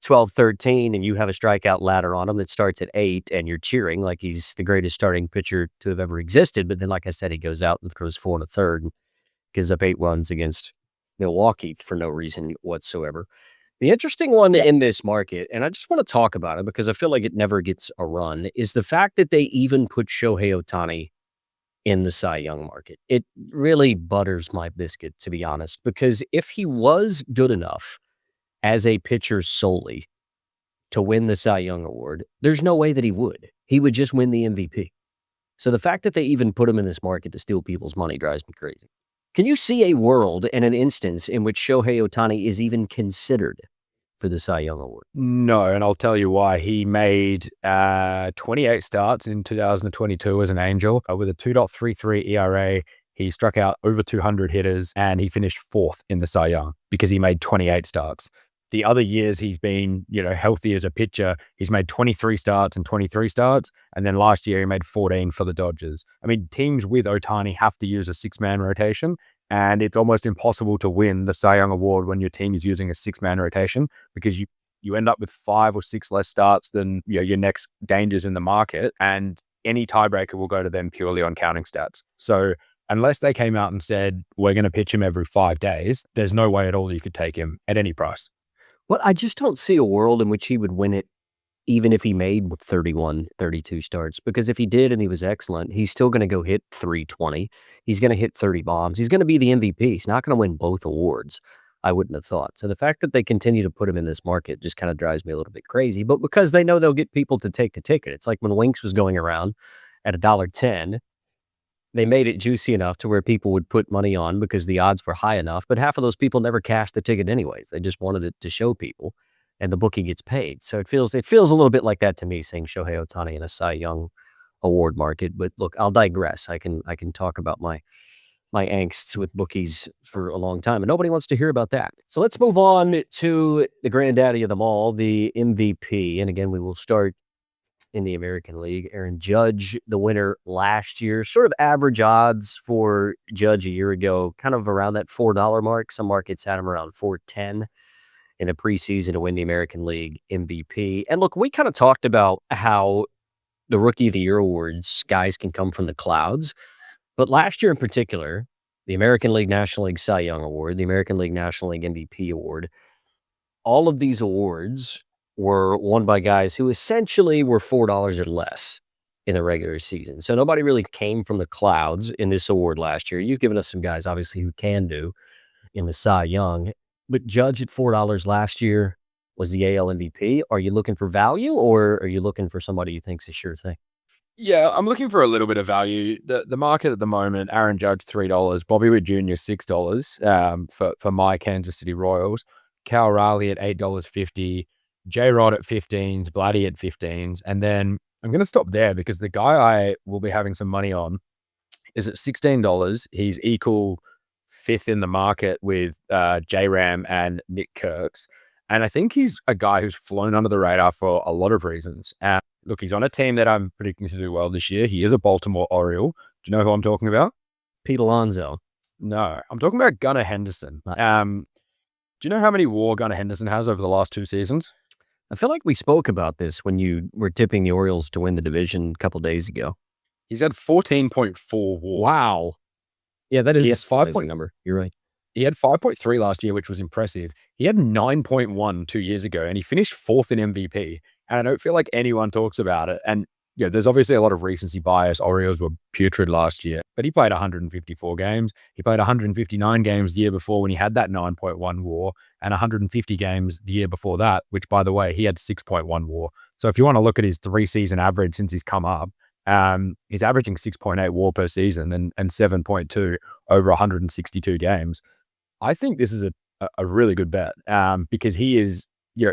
Speaker 2: 12, 13, and you have a strikeout ladder on him that starts at 8, and you're cheering like he's the greatest starting pitcher to have ever existed. But then, like I said, he goes out and throws 4 1/3 and gives up 8 runs against Milwaukee for no reason whatsoever. The interesting one in this market, and I just want to talk about it because I feel like it never gets a run, is the fact that they even put Shohei Ohtani in the Cy Young market. It really butters my biscuit, to be honest, because if he was good enough as a pitcher solely to win the Cy Young Award, there's no way that he would. He would just win the MVP. So the fact that they even put him in this market to steal people's money drives me crazy. Can you see a world and an instance in which Shohei Ohtani is even considered for the Cy Young Award?
Speaker 3: No, and I'll tell you why. He made 28 starts in 2022 as an Angel with a 2.33 ERA. He struck out over 200 hitters and he finished 4th in the Cy Young because he made 28 starts. The other years he's been, healthy as a pitcher, he's made 23 starts and 23 starts. And then last year he made 14 for the Dodgers. I mean, teams with Ohtani have to use a 6-man rotation. And it's almost impossible to win the Cy Young Award when your team is using a 6-man rotation because you end up with 5 or 6 less starts than your next dangers in the market. And any tiebreaker will go to them purely on counting stats. So unless they came out and said, we're going to pitch him every 5 days, there's no way at all you could take him at any price.
Speaker 2: Well, I just don't see a world in which he would win it even if he made 31, 32 starts. Because if he did and he was excellent, he's still going to go hit 320. He's going to hit 30 bombs. He's going to be the MVP. He's not going to win both awards, I wouldn't have thought. So the fact that they continue to put him in this market just kind of drives me a little bit crazy. But because they know they'll get people to take the ticket. It's like when Winks was going around at $1.10. They made it juicy enough to where people would put money on because the odds were high enough, but half of those people never cashed the ticket anyways. They just wanted it to show people, and the bookie gets paid. So it feels a little bit like that to me, saying Shohei Ohtani in a Cy Young Award market. But look, I'll digress. I can talk about my angsts with bookies for a long time, and nobody wants to hear about that. So let's move on to the granddaddy of them all, the MVP. And again, we will start in the American League. Aaron Judge, the winner last year, sort of average odds for Judge a year ago, kind of around that $4 mark. Some markets had him around $4.10 in a preseason to win the American League MVP. And look, we kind of talked about how the Rookie of the Year awards, guys can come from the clouds. But last year in particular, the American League National League Cy Young Award, the American League National League MVP Award, all of these awards were won by guys who essentially were $4 or less in the regular season. So nobody really came from the clouds in this award last year. You've given us some guys, obviously, who can do in the Cy Young, but Judge at $4 last year was the AL MVP. Are you looking for value, or are you looking for somebody you think's a sure thing?
Speaker 3: Yeah, I'm looking for a little bit of value. The market at the moment, Aaron Judge $3, Bobby Witt Jr. $6 for my Kansas City Royals, Cal Raleigh at $8.50, J Rod at 15s, Vladdy at 15s, and then I'm going to stop there because the guy I will be having some money on is at $16. He's equal fifth in the market with J-Ram and Nick Kirks. And I think he's a guy who's flown under the radar for a lot of reasons. Look, he's on a team that I'm predicting to do well this year. He is a Baltimore Oriole. Do you know who I'm talking about?
Speaker 2: Pete Alonso.
Speaker 3: No, I'm talking about Gunnar Henderson. Do you know how many WAR Gunnar Henderson has over the last 2 seasons?
Speaker 2: I feel like we spoke about this when you were tipping the Orioles to win the division a couple days ago.
Speaker 3: He's had 14.4 WAR.
Speaker 2: Wow. Yeah, that is
Speaker 3: He has
Speaker 2: a surprising number. You're right.
Speaker 3: He had 5.3 last year, which was impressive. He had 9.1 2 years ago, and he finished 4th in MVP. And I don't feel like anyone talks about it. And there's obviously a lot of recency bias. Orioles were putrid last year, but he played 154 games. He played 159 games the year before when he had that 9.1 WAR, and 150 games the year before that, which, by the way, he had 6.1 WAR. So if you want to look at his 3-season average since he's come up, he's averaging 6.8 WAR per season and 7.2 over 162 games. I think this is a really good bet because he is,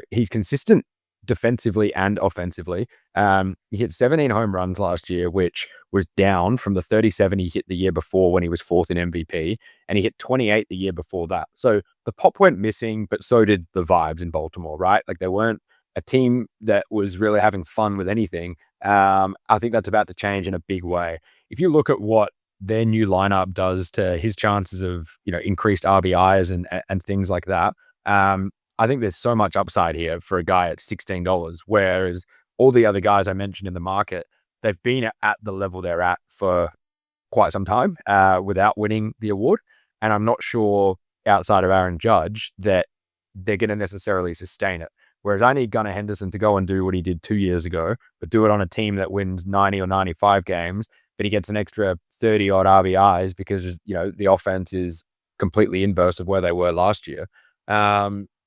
Speaker 3: he's consistent defensively and offensively. He hit 17 home runs last year, which was down from the 37 he hit the year before when he was 4th in MVP, and he hit 28 the year before that. So the pop went missing, but so did the vibes in Baltimore, right? Like they weren't a team that was really having fun with anything. I think that's about to change in a big way. If you look at what their new lineup does to his chances of, increased RBIs and things like that, I think there's so much upside here for a guy at $16, whereas all the other guys I mentioned in the market, they've been at the level they're at for quite some time without winning the award. And I'm not sure outside of Aaron Judge that they're going to necessarily sustain it. Whereas I need Gunnar Henderson to go and do what he did 2 years ago, but do it on a team that wins 90 or 95 games, but he gets an extra 30 odd RBIs because, the offense is completely inverse of where they were last year.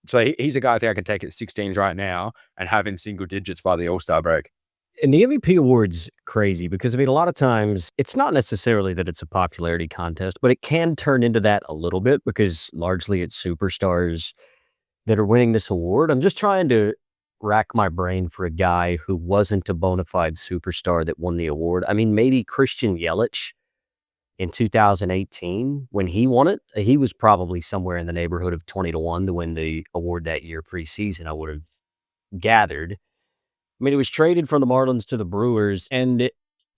Speaker 3: So he's a guy I think I can take at 16s right now and have in single digits by the All-Star break.
Speaker 2: And the MVP award's crazy because, a lot of times it's not necessarily that it's a popularity contest, but it can turn into that a little bit because largely it's superstars that are winning this award. I'm just trying to rack my brain for a guy who wasn't a bona fide superstar that won the award. Maybe Christian Yelich in 2018, when he won it, he was probably somewhere in the neighborhood of 20-1 to win the award that year preseason, I would have gathered. He was traded from the Marlins to the Brewers, and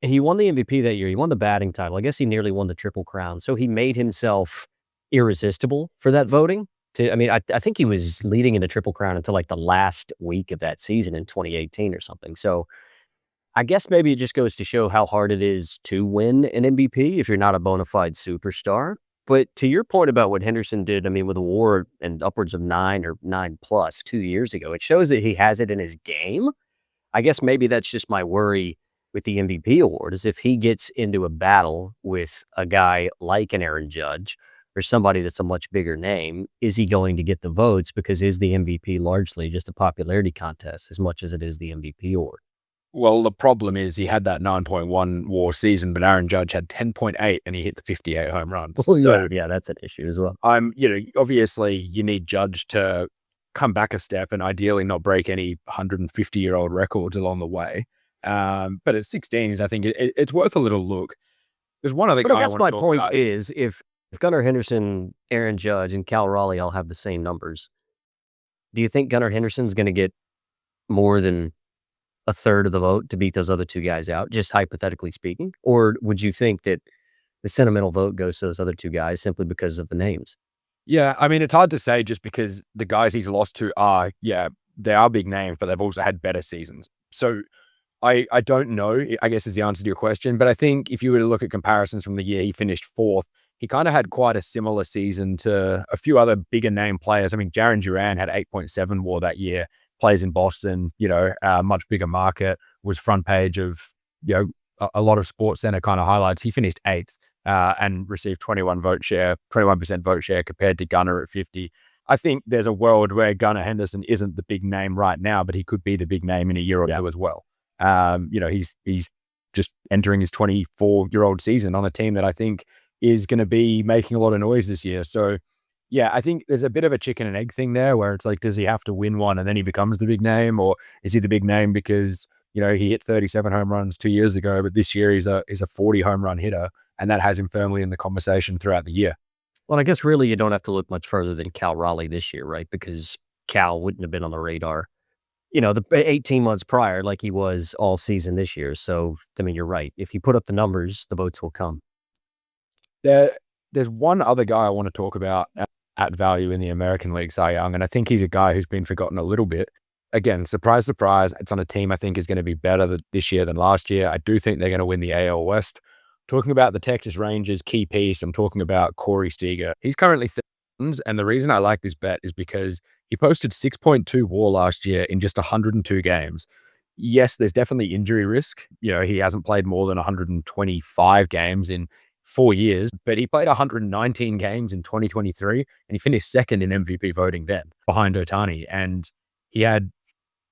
Speaker 2: he won the MVP that year. He won the batting title. I guess he nearly won the Triple Crown. So he made himself irresistible for that voting. I think he was leading in the Triple Crown until like the last week of that season in 2018 or something. So I guess maybe it just goes to show how hard it is to win an MVP if you're not a bona fide superstar. But to your point about what Henderson did, with a WAR and upwards of 9 or 9+ 2 years ago, it shows that he has it in his game. I guess maybe that's just my worry with the MVP award, is if he gets into a battle with a guy like an Aaron Judge or somebody that's a much bigger name, is he going to get the votes? Because is the MVP largely just a popularity contest as much as it is the MVP award?
Speaker 3: Well, the problem is he had that 9.1 WAR season, but Aaron Judge had 10.8 and he hit the 58 home runs.
Speaker 2: Well, yeah, that's an issue as well.
Speaker 3: Obviously you need Judge to come back a step and ideally not break any 150-year-old records along the way. But at 16s, I think it's worth a little look. There's one other guy
Speaker 2: I guess my point is if Gunnar Henderson, Aaron Judge, and Cal Raleigh all have the same numbers, do you think Gunnar Henderson's going to get more than a third of the vote to beat those other two guys out, just hypothetically speaking? Or would you think that the sentimental vote goes to those other two guys simply because of the names?
Speaker 3: Yeah, it's hard to say just because the guys he's lost to are, they are big names, but they've also had better seasons. So I don't know, I guess is the answer to your question. But I think if you were to look at comparisons from the year he finished fourth, he kind of had quite a similar season to a few other bigger name players. I mean, Jaren Duran had 8.7 WAR that year, plays in Boston, much bigger market, was front page of, a lot of Sports Center kind of highlights. He finished eighth and received 21% vote share compared to Gunnar at 50. I think there's a world where Gunnar Henderson isn't the big name right now, but he could be the big name in a year or two as well. He's just entering his 24-year-old season on a team that I think is going to be making a lot of noise this year. So, yeah, I think there's a bit of a chicken and egg thing there where it's like, does he have to win one and then he becomes the big name, or is he the big name because he hit 37 home runs 2 years ago, but this year he's a 40 home run hitter, and that has him firmly in the conversation throughout the year.
Speaker 2: Well, I guess really you don't have to look much further than Cal Raleigh this year, right? Because Cal wouldn't have been on the radar, the 18 months prior like he was all season this year. So, I mean, you're right. If you put up the numbers, the votes will come.
Speaker 3: There's one other guy I want to talk about at value in the American League, Cy Young, and I think he's a guy who's been forgotten a little bit. Again, surprise, surprise, it's on a team I think is going to be better this year than last year. I do think they're going to win the AL West. Talking about the Texas Rangers key piece, I'm talking about Corey Seager. He's currently third, and the reason I like this bet is because he posted 6.2 WAR last year in just 102 games. Yes, there's definitely injury risk. He hasn't played more than 125 games in 4 years, but he played 119 games in 2023, and he finished second in MVP voting then behind Ohtani, and he had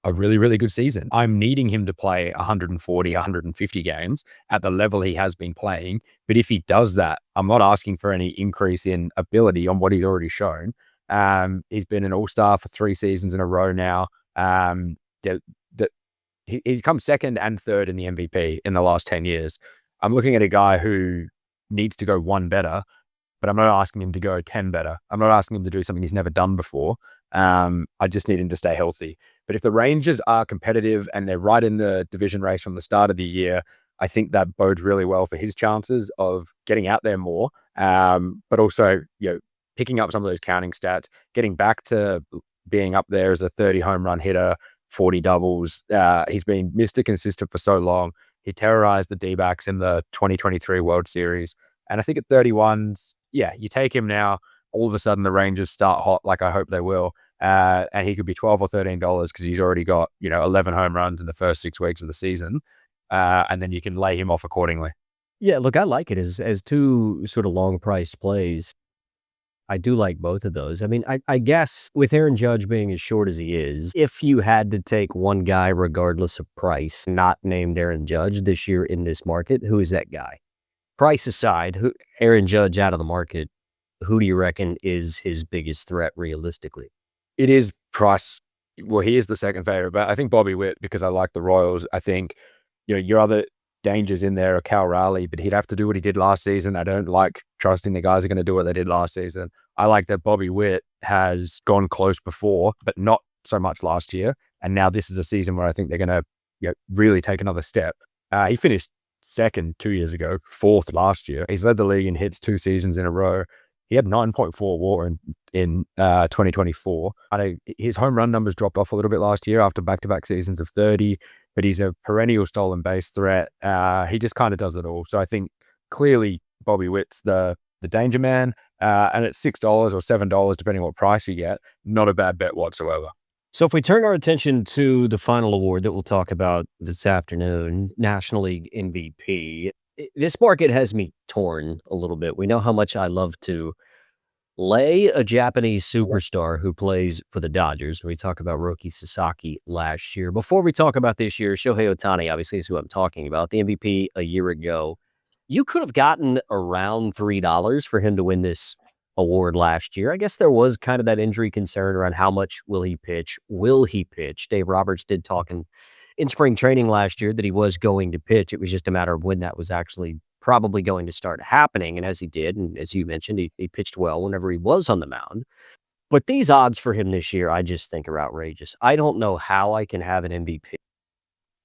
Speaker 3: a really, really good season. I'm needing him to play 140, 150 games at the level he has been playing. But if he does that, I'm not asking for any increase in ability on what he's already shown. He's been an all-star for 3 seasons in a row now. He's come second and third in the MVP in the last 10 years. I'm looking at a guy who needs to go 1 better, but I'm not asking him to go 10 better. I'm not asking him to do something he's never done before. I just need him to stay healthy. But if the Rangers are competitive and they're right in the division race from the start of the year, I think that bodes really well for his chances of getting out there more. But also, picking up some of those counting stats, getting back to being up there as a 30 home run hitter, 40 doubles. He's been Mr. Consistent for so long. He terrorized the D-backs in the 2023 World Series. And I think at 31s, you take him now, all of a sudden the Rangers start hot, like I hope they will. And he could be $12 or $13 because he's already got, 11 home runs in the first 6 weeks of the season. And then you can lay him off accordingly.
Speaker 2: Yeah, look, I like it as 2 sort of long-priced plays. I do like both of those. I mean, I guess with Aaron Judge being as short as he is, if you had to take one guy regardless of price, not named Aaron Judge this year in this market, who is that guy? Price aside, Aaron Judge out of the market, who do you reckon is his biggest threat realistically?
Speaker 3: It is Price. Well, he is the second favorite, but I think Bobby Witt, because I like the Royals. I think, your other dangers in there are Cal Raleigh, but he'd have to do what he did last season. I don't like trusting the guys are going to do what they did last season. I like that Bobby Witt has gone close before, but not so much last year. And now this is a season where I think they're going to really take another step. He finished second 2 years ago, fourth last year. He's led the league in hits 2 seasons in a row. He had 9.4 WAR in 2024. His home run numbers dropped off a little bit last year after back-to-back seasons of 30, but he's a perennial stolen base threat. He just kind of does it all. So I think clearly Bobby Witt's the danger man, and at $6 or $7, depending on what price you get, not a bad bet whatsoever.
Speaker 2: So if we turn our attention to the final award that we'll talk about this afternoon, National League MVP, this market has me torn a little bit. We know how much I love to lay a Japanese superstar who plays for the Dodgers. We talk about Roki Sasaki last year. Before we talk about this year, Shohei Ohtani obviously is who I'm talking about, the MVP a year ago. You could have gotten around $3 for him to win this award last year. I guess there was kind of that injury concern around how much will he pitch? Will he pitch? Dave Roberts did talk in spring training last year that he was going to pitch. It was just a matter of when that was actually probably going to start happening. And as he did, and as you mentioned, he pitched well whenever he was on the mound. But these odds for him this year, I just think are outrageous. I don't know how I can have an MVP.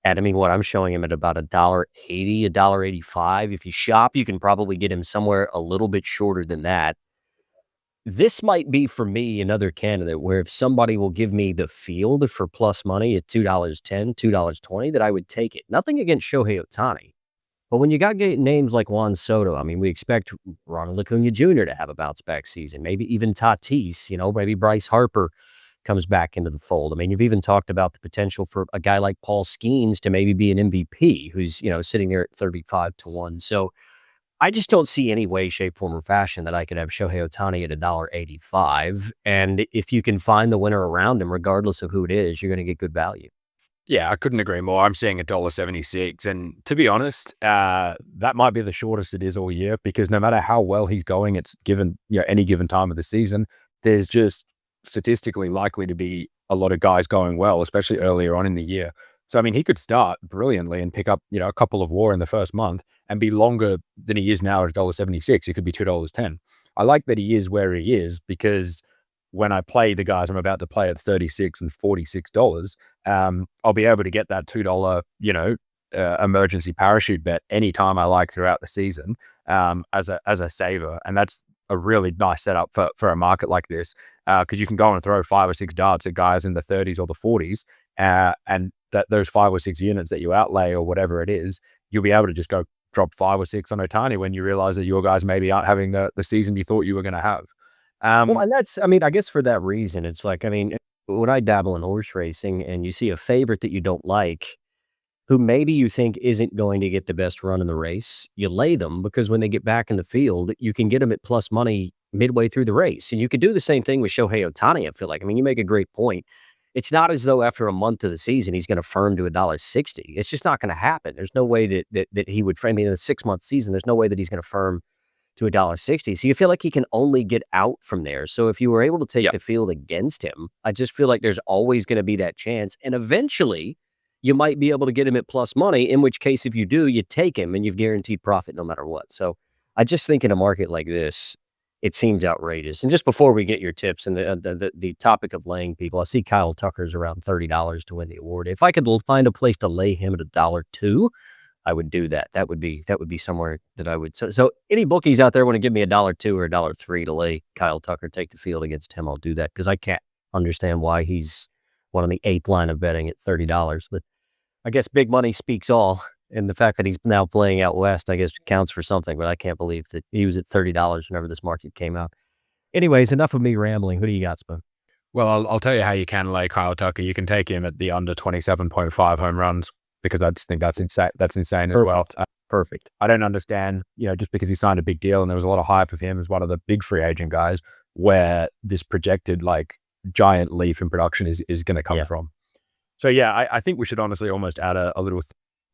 Speaker 2: And I mean, what I'm showing him at about $1.80, $1.85. If you shop, you can probably get him somewhere a little bit shorter than that. This might be for me another candidate where if somebody will give me the field for plus money at $2.10, $2.20, that I would take it. Nothing against Shohei Ohtani. But when you got names like Juan Soto, I mean, we expect Ronald Acuna Jr. to have a bounce back season, maybe even Tatis, maybe Bryce Harper comes back into the fold. I mean, you've even talked about the potential for a guy like Paul Skeens to maybe be an MVP who's, sitting there at 35-1. So I just don't see any way, shape, form, or fashion that I could have Shohei Ohtani at $1.85. And if you can find the winner around him, regardless of who it is, you're going to get good value.
Speaker 3: Yeah, I couldn't agree more. I'm seeing $1.76. And to be honest, that might be the shortest it is all year, because no matter how well he's going, it's given, any given time of the season, there's just statistically likely to be a lot of guys going well, especially earlier on in the year. So, I mean, he could start brilliantly and pick up, a couple of WAR in the first month and be longer than he is now at $1.76. It could be $2.10. I like that he is where he is, because when I play the guys I'm about to play at $36 and $46, I'll be able to get that $2, emergency parachute bet anytime I like throughout the season, as a saver. And that's a really nice setup for a market like this, because you can go and throw 5 or 6 darts at guys in the 30s or the 40s, and that those 5 or 6 units that you outlay or whatever it is, you'll be able to just go drop 5 or 6 on Ohtani when you realize that your guys maybe aren't having the season you thought you were going to have.
Speaker 2: Well, and I guess for that reason, it's like, when I dabble in horse racing and you see a favorite that you don't like, who maybe you think isn't going to get the best run in the race, you lay them, because when they get back in the field, you can get them at plus money midway through the race. And you could do the same thing with Shohei Ohtani, I feel like. I mean, you make a great point. It's not as though after a month of the season, he's going to firm to $1.60. It's just not going to happen. There's no way that he would frame in a 6-month season. There's no way that he's going to firm to $1.60. So you feel like he can only get out from there. So if you were able to take the field against him, I just feel like there's always going to be that chance. And eventually you might be able to get him at plus money, in which case, if you do, you take him and you've guaranteed profit no matter what. So I just think in a market like this, it seems outrageous. And just before we get your tips and the topic of laying people, I see Kyle Tucker's around $30 to win the award. If I could find a place to lay him at $1.02, I would do that. That would be somewhere that I would. So any bookies out there want to give me $1.02 or $1.03 to lay Kyle Tucker, take the field against him, I'll do that, because I can't understand why he's one on the 8th line of betting at $30. But I guess big money speaks all, and the fact that he's now playing out west, I guess, counts for something. But I can't believe that he was at $30 whenever this market came out. Anyways, enough of me rambling. Who do you got, Spoon?
Speaker 3: Well, I'll tell you how you can lay Kyle Tucker. You can take him at the under 27.5 home runs, because I just think that's insane. That's insane as well.
Speaker 2: Perfect.
Speaker 3: I don't understand, just because he signed a big deal and there was a lot of hype of him as one of the big free agent guys, where this projected giant leap in production is going to come from. So yeah, I think we should honestly almost add a little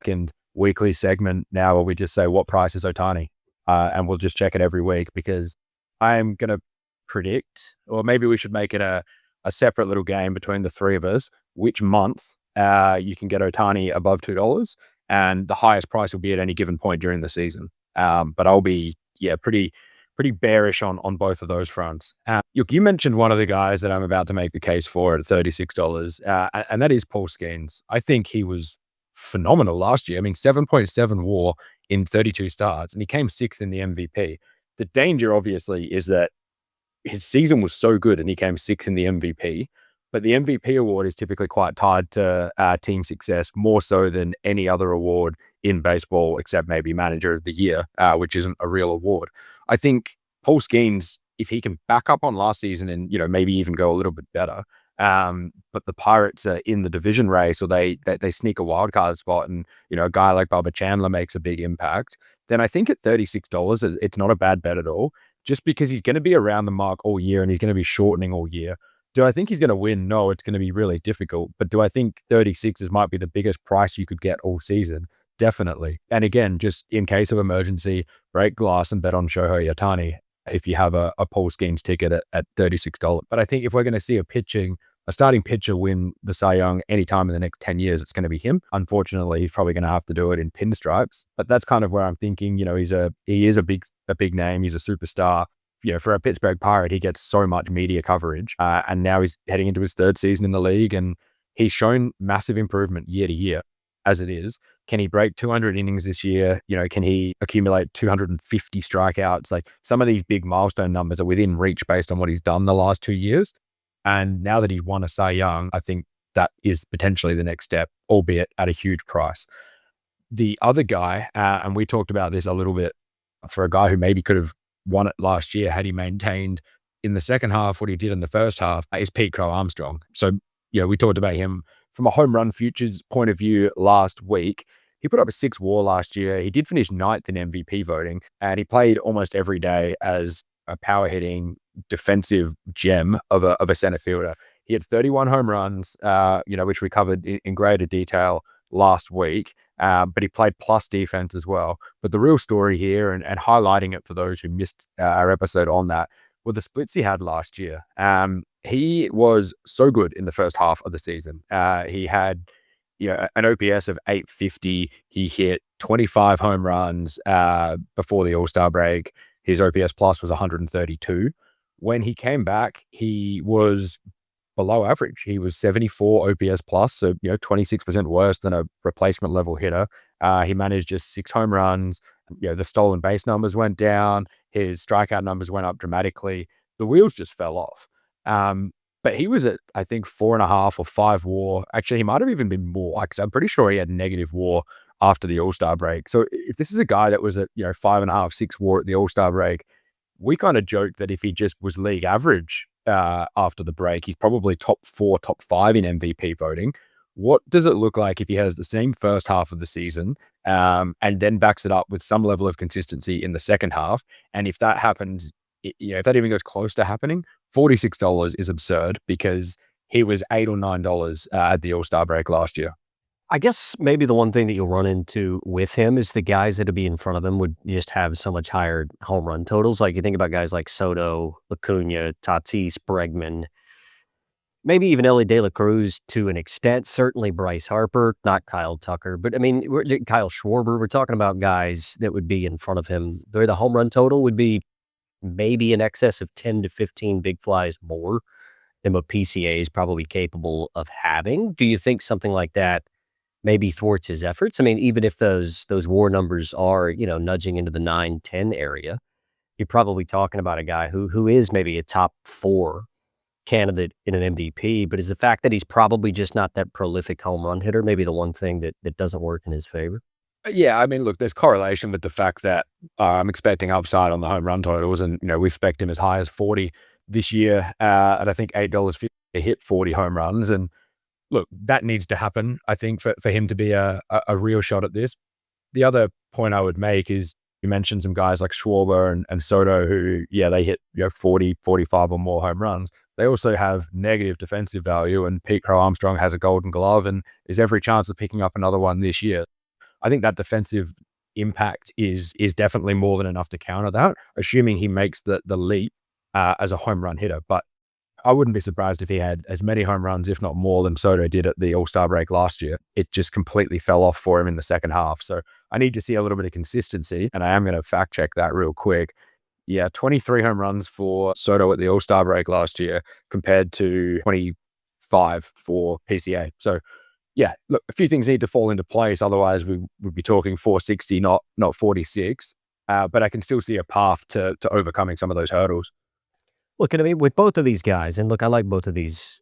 Speaker 3: second weekly segment now where we just say, what price is Ohtani? And we'll just check it every week, because I'm going to predict, or maybe we should make it a separate little game between the three of us, which month you can get Ohtani above $2, and the highest price will be at any given point during the season. But I'll be pretty bearish on both of those fronts. You mentioned one of the guys that I'm about to make the case for at $36, and that is Paul Skeens. I think he was phenomenal last year. I mean, 7.7 WAR in 32 starts, and he came 6th in the MVP. The danger, obviously, is that his season was so good and he came 6th in the MVP. But the MVP award is typically quite tied to team success, more so than any other award in baseball, except maybe Manager of the Year, which isn't a real award. I think Paul Skeens, if he can back up on last season and maybe even go a little bit better, but the Pirates are in the division race, or they sneak a wild card spot, and a guy like Bubba Chandler makes a big impact, then I think at $36, it's not a bad bet at all. Just because he's going to be around the mark all year and he's going to be shortening all year. Do I think he's going to win? No, it's going to be really difficult. But do I think 36 might be the biggest price you could get all season? Definitely. And again, just in case of emergency, break glass and bet on Shohei Ohtani if you have a Paul Skeens ticket at $36. But I think if we're going to see a starting pitcher win the Cy Young anytime in the next 10 years, it's going to be him. Unfortunately, he's probably going to have to do it in pinstripes. But that's kind of where I'm thinking, he is a big name. He's a superstar. For a Pittsburgh Pirate, he gets so much media coverage, and now he's heading into his 3rd season in the league, and he's shown massive improvement year to year. as it is. Can he break 200 innings this year? Can he accumulate 250 strikeouts? Like, some of these big milestone numbers are within reach based on what he's done the last 2 years. And now that he's won a Cy Young, I think that is potentially the next step, albeit at a huge price. The other guy, and we talked about this a little bit, for a guy who maybe could have won it last year had he maintained in the second half what he did in the first half, is Pete Crow Armstrong. So, we talked about him from a home run futures point of view last week. He put up a 6 WAR last year. He did finish 9th in MVP voting, and he played almost every day as a power hitting defensive gem of a center fielder. He had 31 home runs, which we covered in greater detail last week, but he played plus defense as well. But the real story here, and highlighting it for those who missed our episode on that, were the splits he had last year. He was so good in the first half of the season. He had an OPS of 850. He hit 25 home runs before the All-Star break. His OPS plus was 132. When he came back, he was below average. He was 74 OPS plus, so 26% worse than a replacement level hitter. He managed just 6 home runs. The stolen base numbers went down. His strikeout numbers went up dramatically. The wheels just fell off. But he was at, I think, 4.5 or 5 WAR. Actually, he might have even been more, because I'm pretty sure he had negative WAR after the All-Star break. So if this is a guy that was at 5.5, 6 WAR at the All-Star break, we kind of joked that if he just was league average after the break, he's probably top 4, top 5 in MVP voting. What does it look like if he has the same first half of the season and then backs it up with some level of consistency in the second half? And if that happens, if that even goes close to happening, $46 is absurd, because he was $8 or $9 at the All-Star break last year.
Speaker 2: I guess maybe the one thing that you'll run into with him is the guys that'll be in front of him would just have so much higher home run totals. Like, you think about guys like Soto, Acuna, Tatis, Bregman, maybe even Ellie De La Cruz to an extent. Certainly Bryce Harper, not Kyle Tucker, but Kyle Schwarber. We're talking about guys that would be in front of him. The home run total would be maybe in excess of 10 to 15 big flies more than what PCA is probably capable of having. Do you think something like that maybe thwarts his efforts? I mean, even if those WAR numbers are, nudging into the 9-10 area, you're probably talking about a guy who is maybe a top 4 candidate in an MVP, but is the fact that he's probably just not that prolific home run hitter maybe the one thing that doesn't work in his favor?
Speaker 3: Yeah, I mean, look, there's correlation with the fact that I'm expecting upside on the home run totals, and we've spec'd him as high as 40 this year, and I think $8.50 to hit 40 home runs. And look, that needs to happen, I think, for him to be a real shot at this. The other point I would make is, you mentioned some guys like Schwarber and Soto who, they hit 40, 45 or more home runs. They also have negative defensive value, and Pete Crow Armstrong has a Golden Glove and is every chance of picking up another one this year. I think that defensive impact is definitely more than enough to counter that, assuming he makes the leap as a home run hitter. But I wouldn't be surprised if he had as many home runs, if not more, than Soto did at the All-Star break last year. It just completely fell off for him in the second half. So I need to see a little bit of consistency, and I am going to fact check that real quick. 23 home runs for Soto at the All-Star break last year compared to 25 for PCA. So look, a few things need to fall into place. Otherwise, we would be talking 460, not 46. But I can still see a path to overcoming some of those hurdles.
Speaker 2: Look, I mean, with both of these guys, and look, I like both of these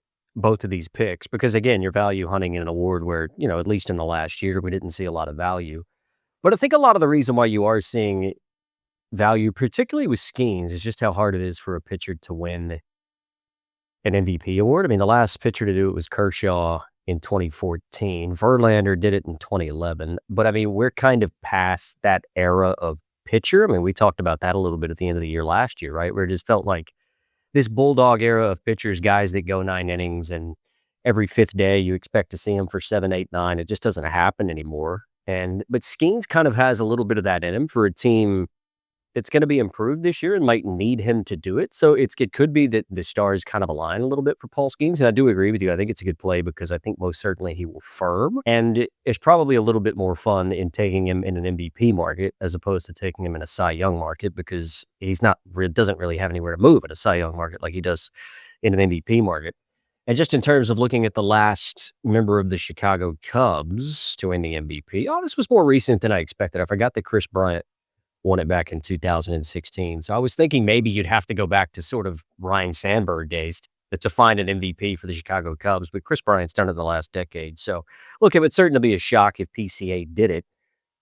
Speaker 2: picks because, again, you're value hunting in an award where, at least in the last year, we didn't see a lot of value. But I think a lot of the reason why you are seeing value, particularly with Skeens, is just how hard it is for a pitcher to win an MVP award. I mean, the last pitcher to do it was Kershaw in 2014. Verlander did it in 2011. But I mean, we're kind of past that era of pitcher. I mean, we talked about that a little bit at the end of the year last year, right? Where it just felt like this bulldog era of pitchers, guys that go 9 innings and every 5th day you expect to see them for 7, 8, 9. It just doesn't happen anymore. But Skeens kind of has a little bit of that in him for a team that's going to be improved this year and might need him to do it. So it could be that the stars kind of align a little bit for Paul Skeens. And I do agree with you. I think it's a good play because I think most certainly he will firm. And it's probably a little bit more fun in taking him in an MVP market as opposed to taking him in a Cy Young market, because doesn't really have anywhere to move in a Cy Young market like he does in an MVP market. And just in terms of looking at the last member of the Chicago Cubs to win the MVP, this was more recent than I expected. I forgot that Chris Bryant won it back in 2016. So I was thinking maybe you'd have to go back to sort of Ryan Sandberg days to find an MVP for the Chicago Cubs, but Chris Bryant's done it the last decade. So look, it would certainly be a shock if PCA did it.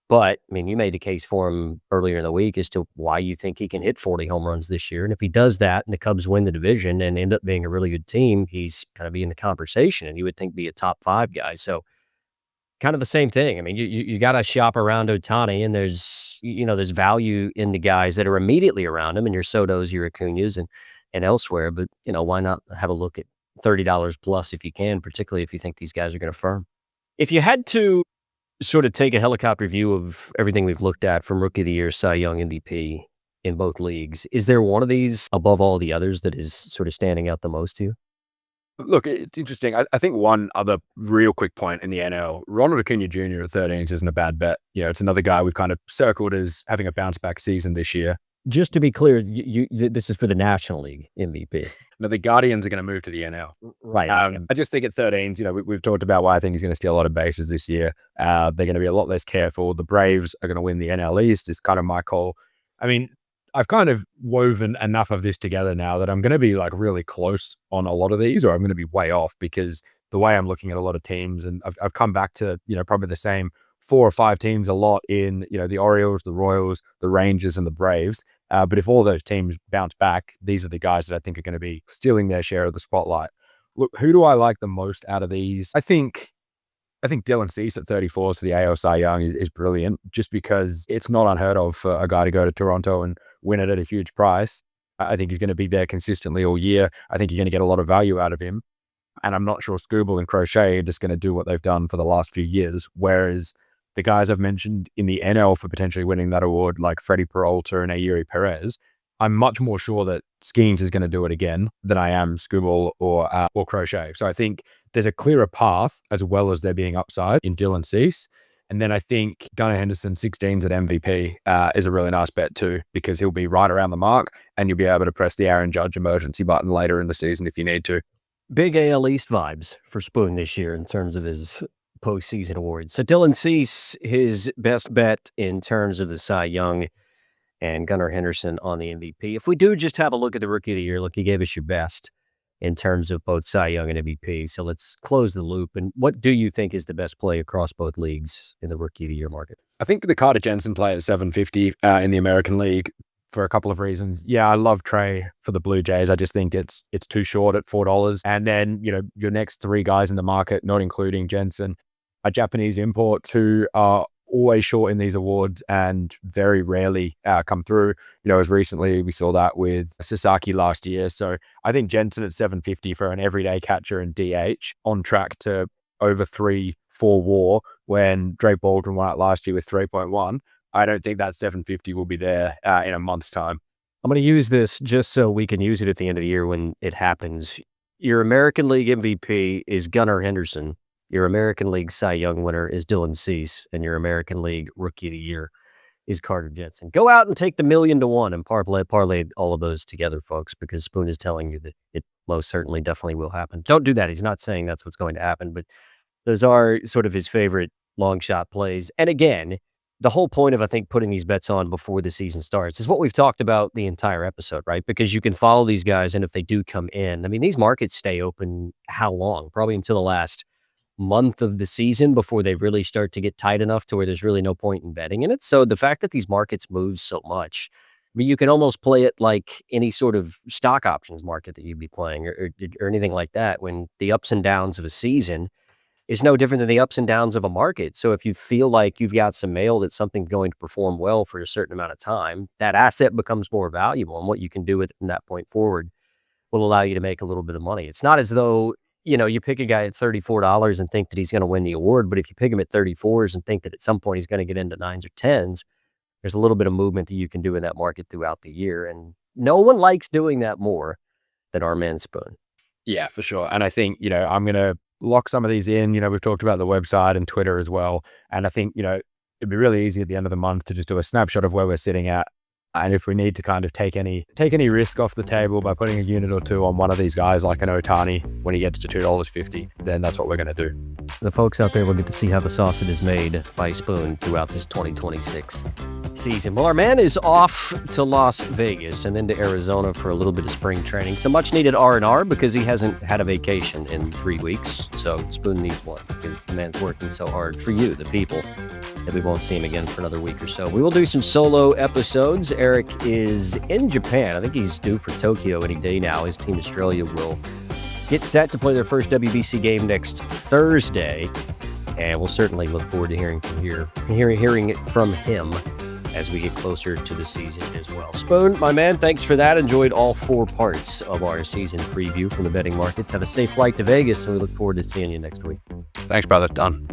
Speaker 2: But, I mean, you made the case for him earlier in the week as to why you think he can hit 40 home runs this year. And if he does that and the Cubs win the division and end up being a really good team, he's going to be in the conversation and you would think be a top 5 guy. So kind of the same thing. I mean, you got to shop around Ohtani, and there's value in the guys that are immediately around him, and your Sotos, your Acuñas, and elsewhere. But, why not have a look at $30 plus if you can, particularly if you think these guys are going to firm. If you had to sort of take a helicopter view of everything we've looked at from Rookie of the Year, Cy Young, MVP in both leagues, is there one of these above all the others that is sort of standing out the most to you?
Speaker 3: Look, it's interesting. I think one other real quick point in the NL, Ronald Acuña Jr. at 13 isn't a bad bet. It's another guy we've kind of circled as having a bounce back season this year.
Speaker 2: Just to be clear, this is for the National League MVP.
Speaker 3: No, the Guardians are going to move to the NL.
Speaker 2: Right.
Speaker 3: I just think at 13, we've talked about why I think he's going to steal a lot of bases this year. They're going to be a lot less careful. The Braves are going to win the NL East. It's kind of my call. I mean, I've kind of woven enough of this together now that I'm going to be like really close on a lot of these, or I'm going to be way off because the way I'm looking at a lot of teams, and I've come back to, probably the same 4 or 5 teams a lot in, the Orioles, the Royals, the Rangers, and the Braves. But if all those teams bounce back, these are the guys that I think are going to be stealing their share of the spotlight. Look, who do I like the most out of these? I think Dylan Cease at 34 for the AL Cy Young is brilliant, just because it's not unheard of for a guy to go to Toronto and win it at a huge price. I think he's going to be there consistently all year. I think you're going to get a lot of value out of him. And I'm not sure Scooble and Crochet are just going to do what they've done for the last few years, whereas the guys I've mentioned in the NL for potentially winning that award, like Freddie Peralta and Ayuri Perez, I'm much more sure that Skeens is going to do it again than I am Scooble or Crochet. So I think there's a clearer path, as well as there being upside in Dylan Cease. And then I think Gunnar Henderson 16s at MVP is a really nice bet too, because he'll be right around the mark and you'll be able to press the Aaron Judge emergency button later in the season if you need to.
Speaker 2: Big AL East vibes for Spoon this year in terms of his postseason awards. So Dylan Cease, his best bet in terms of the Cy Young, and Gunnar Henderson on the MVP. If we do just have a look at the Rookie of the Year, look, you gave us your best in terms of both Cy Young and MVP. So let's close the loop. And what do you think is the best play across both leagues in the Rookie of the Year market?
Speaker 3: I think the Carter Jensen play at 750 in the American League for a couple of reasons. Yeah, I love Trey for the Blue Jays. I just think it's too short at $4. And then, your next 3 guys in the market, not including Jensen, are Japanese imports who are always short in these awards and very rarely come through. As recently we saw that with Sasaki last year. So I think Jensen at 750 for an everyday catcher and DH on track to over 3-4 WAR when Drake Baldwin won out last year with 3.1. I don't think that 750 will be there in a month's time.
Speaker 2: I'm going to use this just so we can use it at the end of the year when it happens. Your American League MVP is Gunnar Henderson. Your American League Cy Young winner is Dylan Cease, and your American League Rookie of the Year is Carter Jensen. Go out and take the 1,000,000 to 1 and parlay all of those together, folks, because Spoon is telling you that it most certainly definitely will happen. Don't do that. He's not saying that's what's going to happen, but those are sort of his favorite long shot plays. And again, the whole point of, I think, putting these bets on before the season starts is what we've talked about the entire episode, right? Because you can follow these guys, and if they do come in, I mean, these markets stay open how long? Probably until the last month of the season before they really start to get tight enough to where there's really no point in betting in it. So the fact that these markets move so much, I mean, you can almost play it like any sort of stock options market that you'd be playing or anything like that, when the ups and downs of a season is no different than the ups and downs of a market. So if you feel like you've got some mail that something's going to perform well for a certain amount of time, that asset becomes more valuable, and what you can do with it from that point forward will allow you to make a little bit of money. It's not as though you pick a guy at $34 and think that he's going to win the award, but if you pick him at 34s and think that at some point he's going to get into 9s or 10s, there's a little bit of movement that you can do in that market throughout the year. And no one likes doing that more than our man Spoon.
Speaker 3: Yeah, for sure. And I think, I'm going to lock some of these in. We've talked about the website and Twitter as well. And I think, it'd be really easy at the end of the month to just do a snapshot of where we're sitting at And if we need to kind of take any risk off the table by putting a unit or two on one of these guys like an Otani when he gets to $2.50, then that's what we're going to do.
Speaker 2: The folks out there will get to see how the sausage is made by Spoon throughout this 2026 season. Well, our man is off to Las Vegas and then to Arizona for a little bit of spring training. Some much needed R&R because he hasn't had a vacation in 3 weeks. So Spoon needs one because the man's working so hard for you, the people, that we won't see him again for another week or so. We will do some solo episodes. Eric is in Japan. I think he's due for Tokyo any day now. His team Australia will get set to play their first WBC game next Thursday. And we'll certainly look forward to hearing it from him as we get closer to the season as well. Spoon, my man, thanks for that. Enjoyed all 4 parts of our season preview from the betting markets. Have a safe flight to Vegas, and we look forward to seeing you next week.
Speaker 3: Thanks, brother. Done.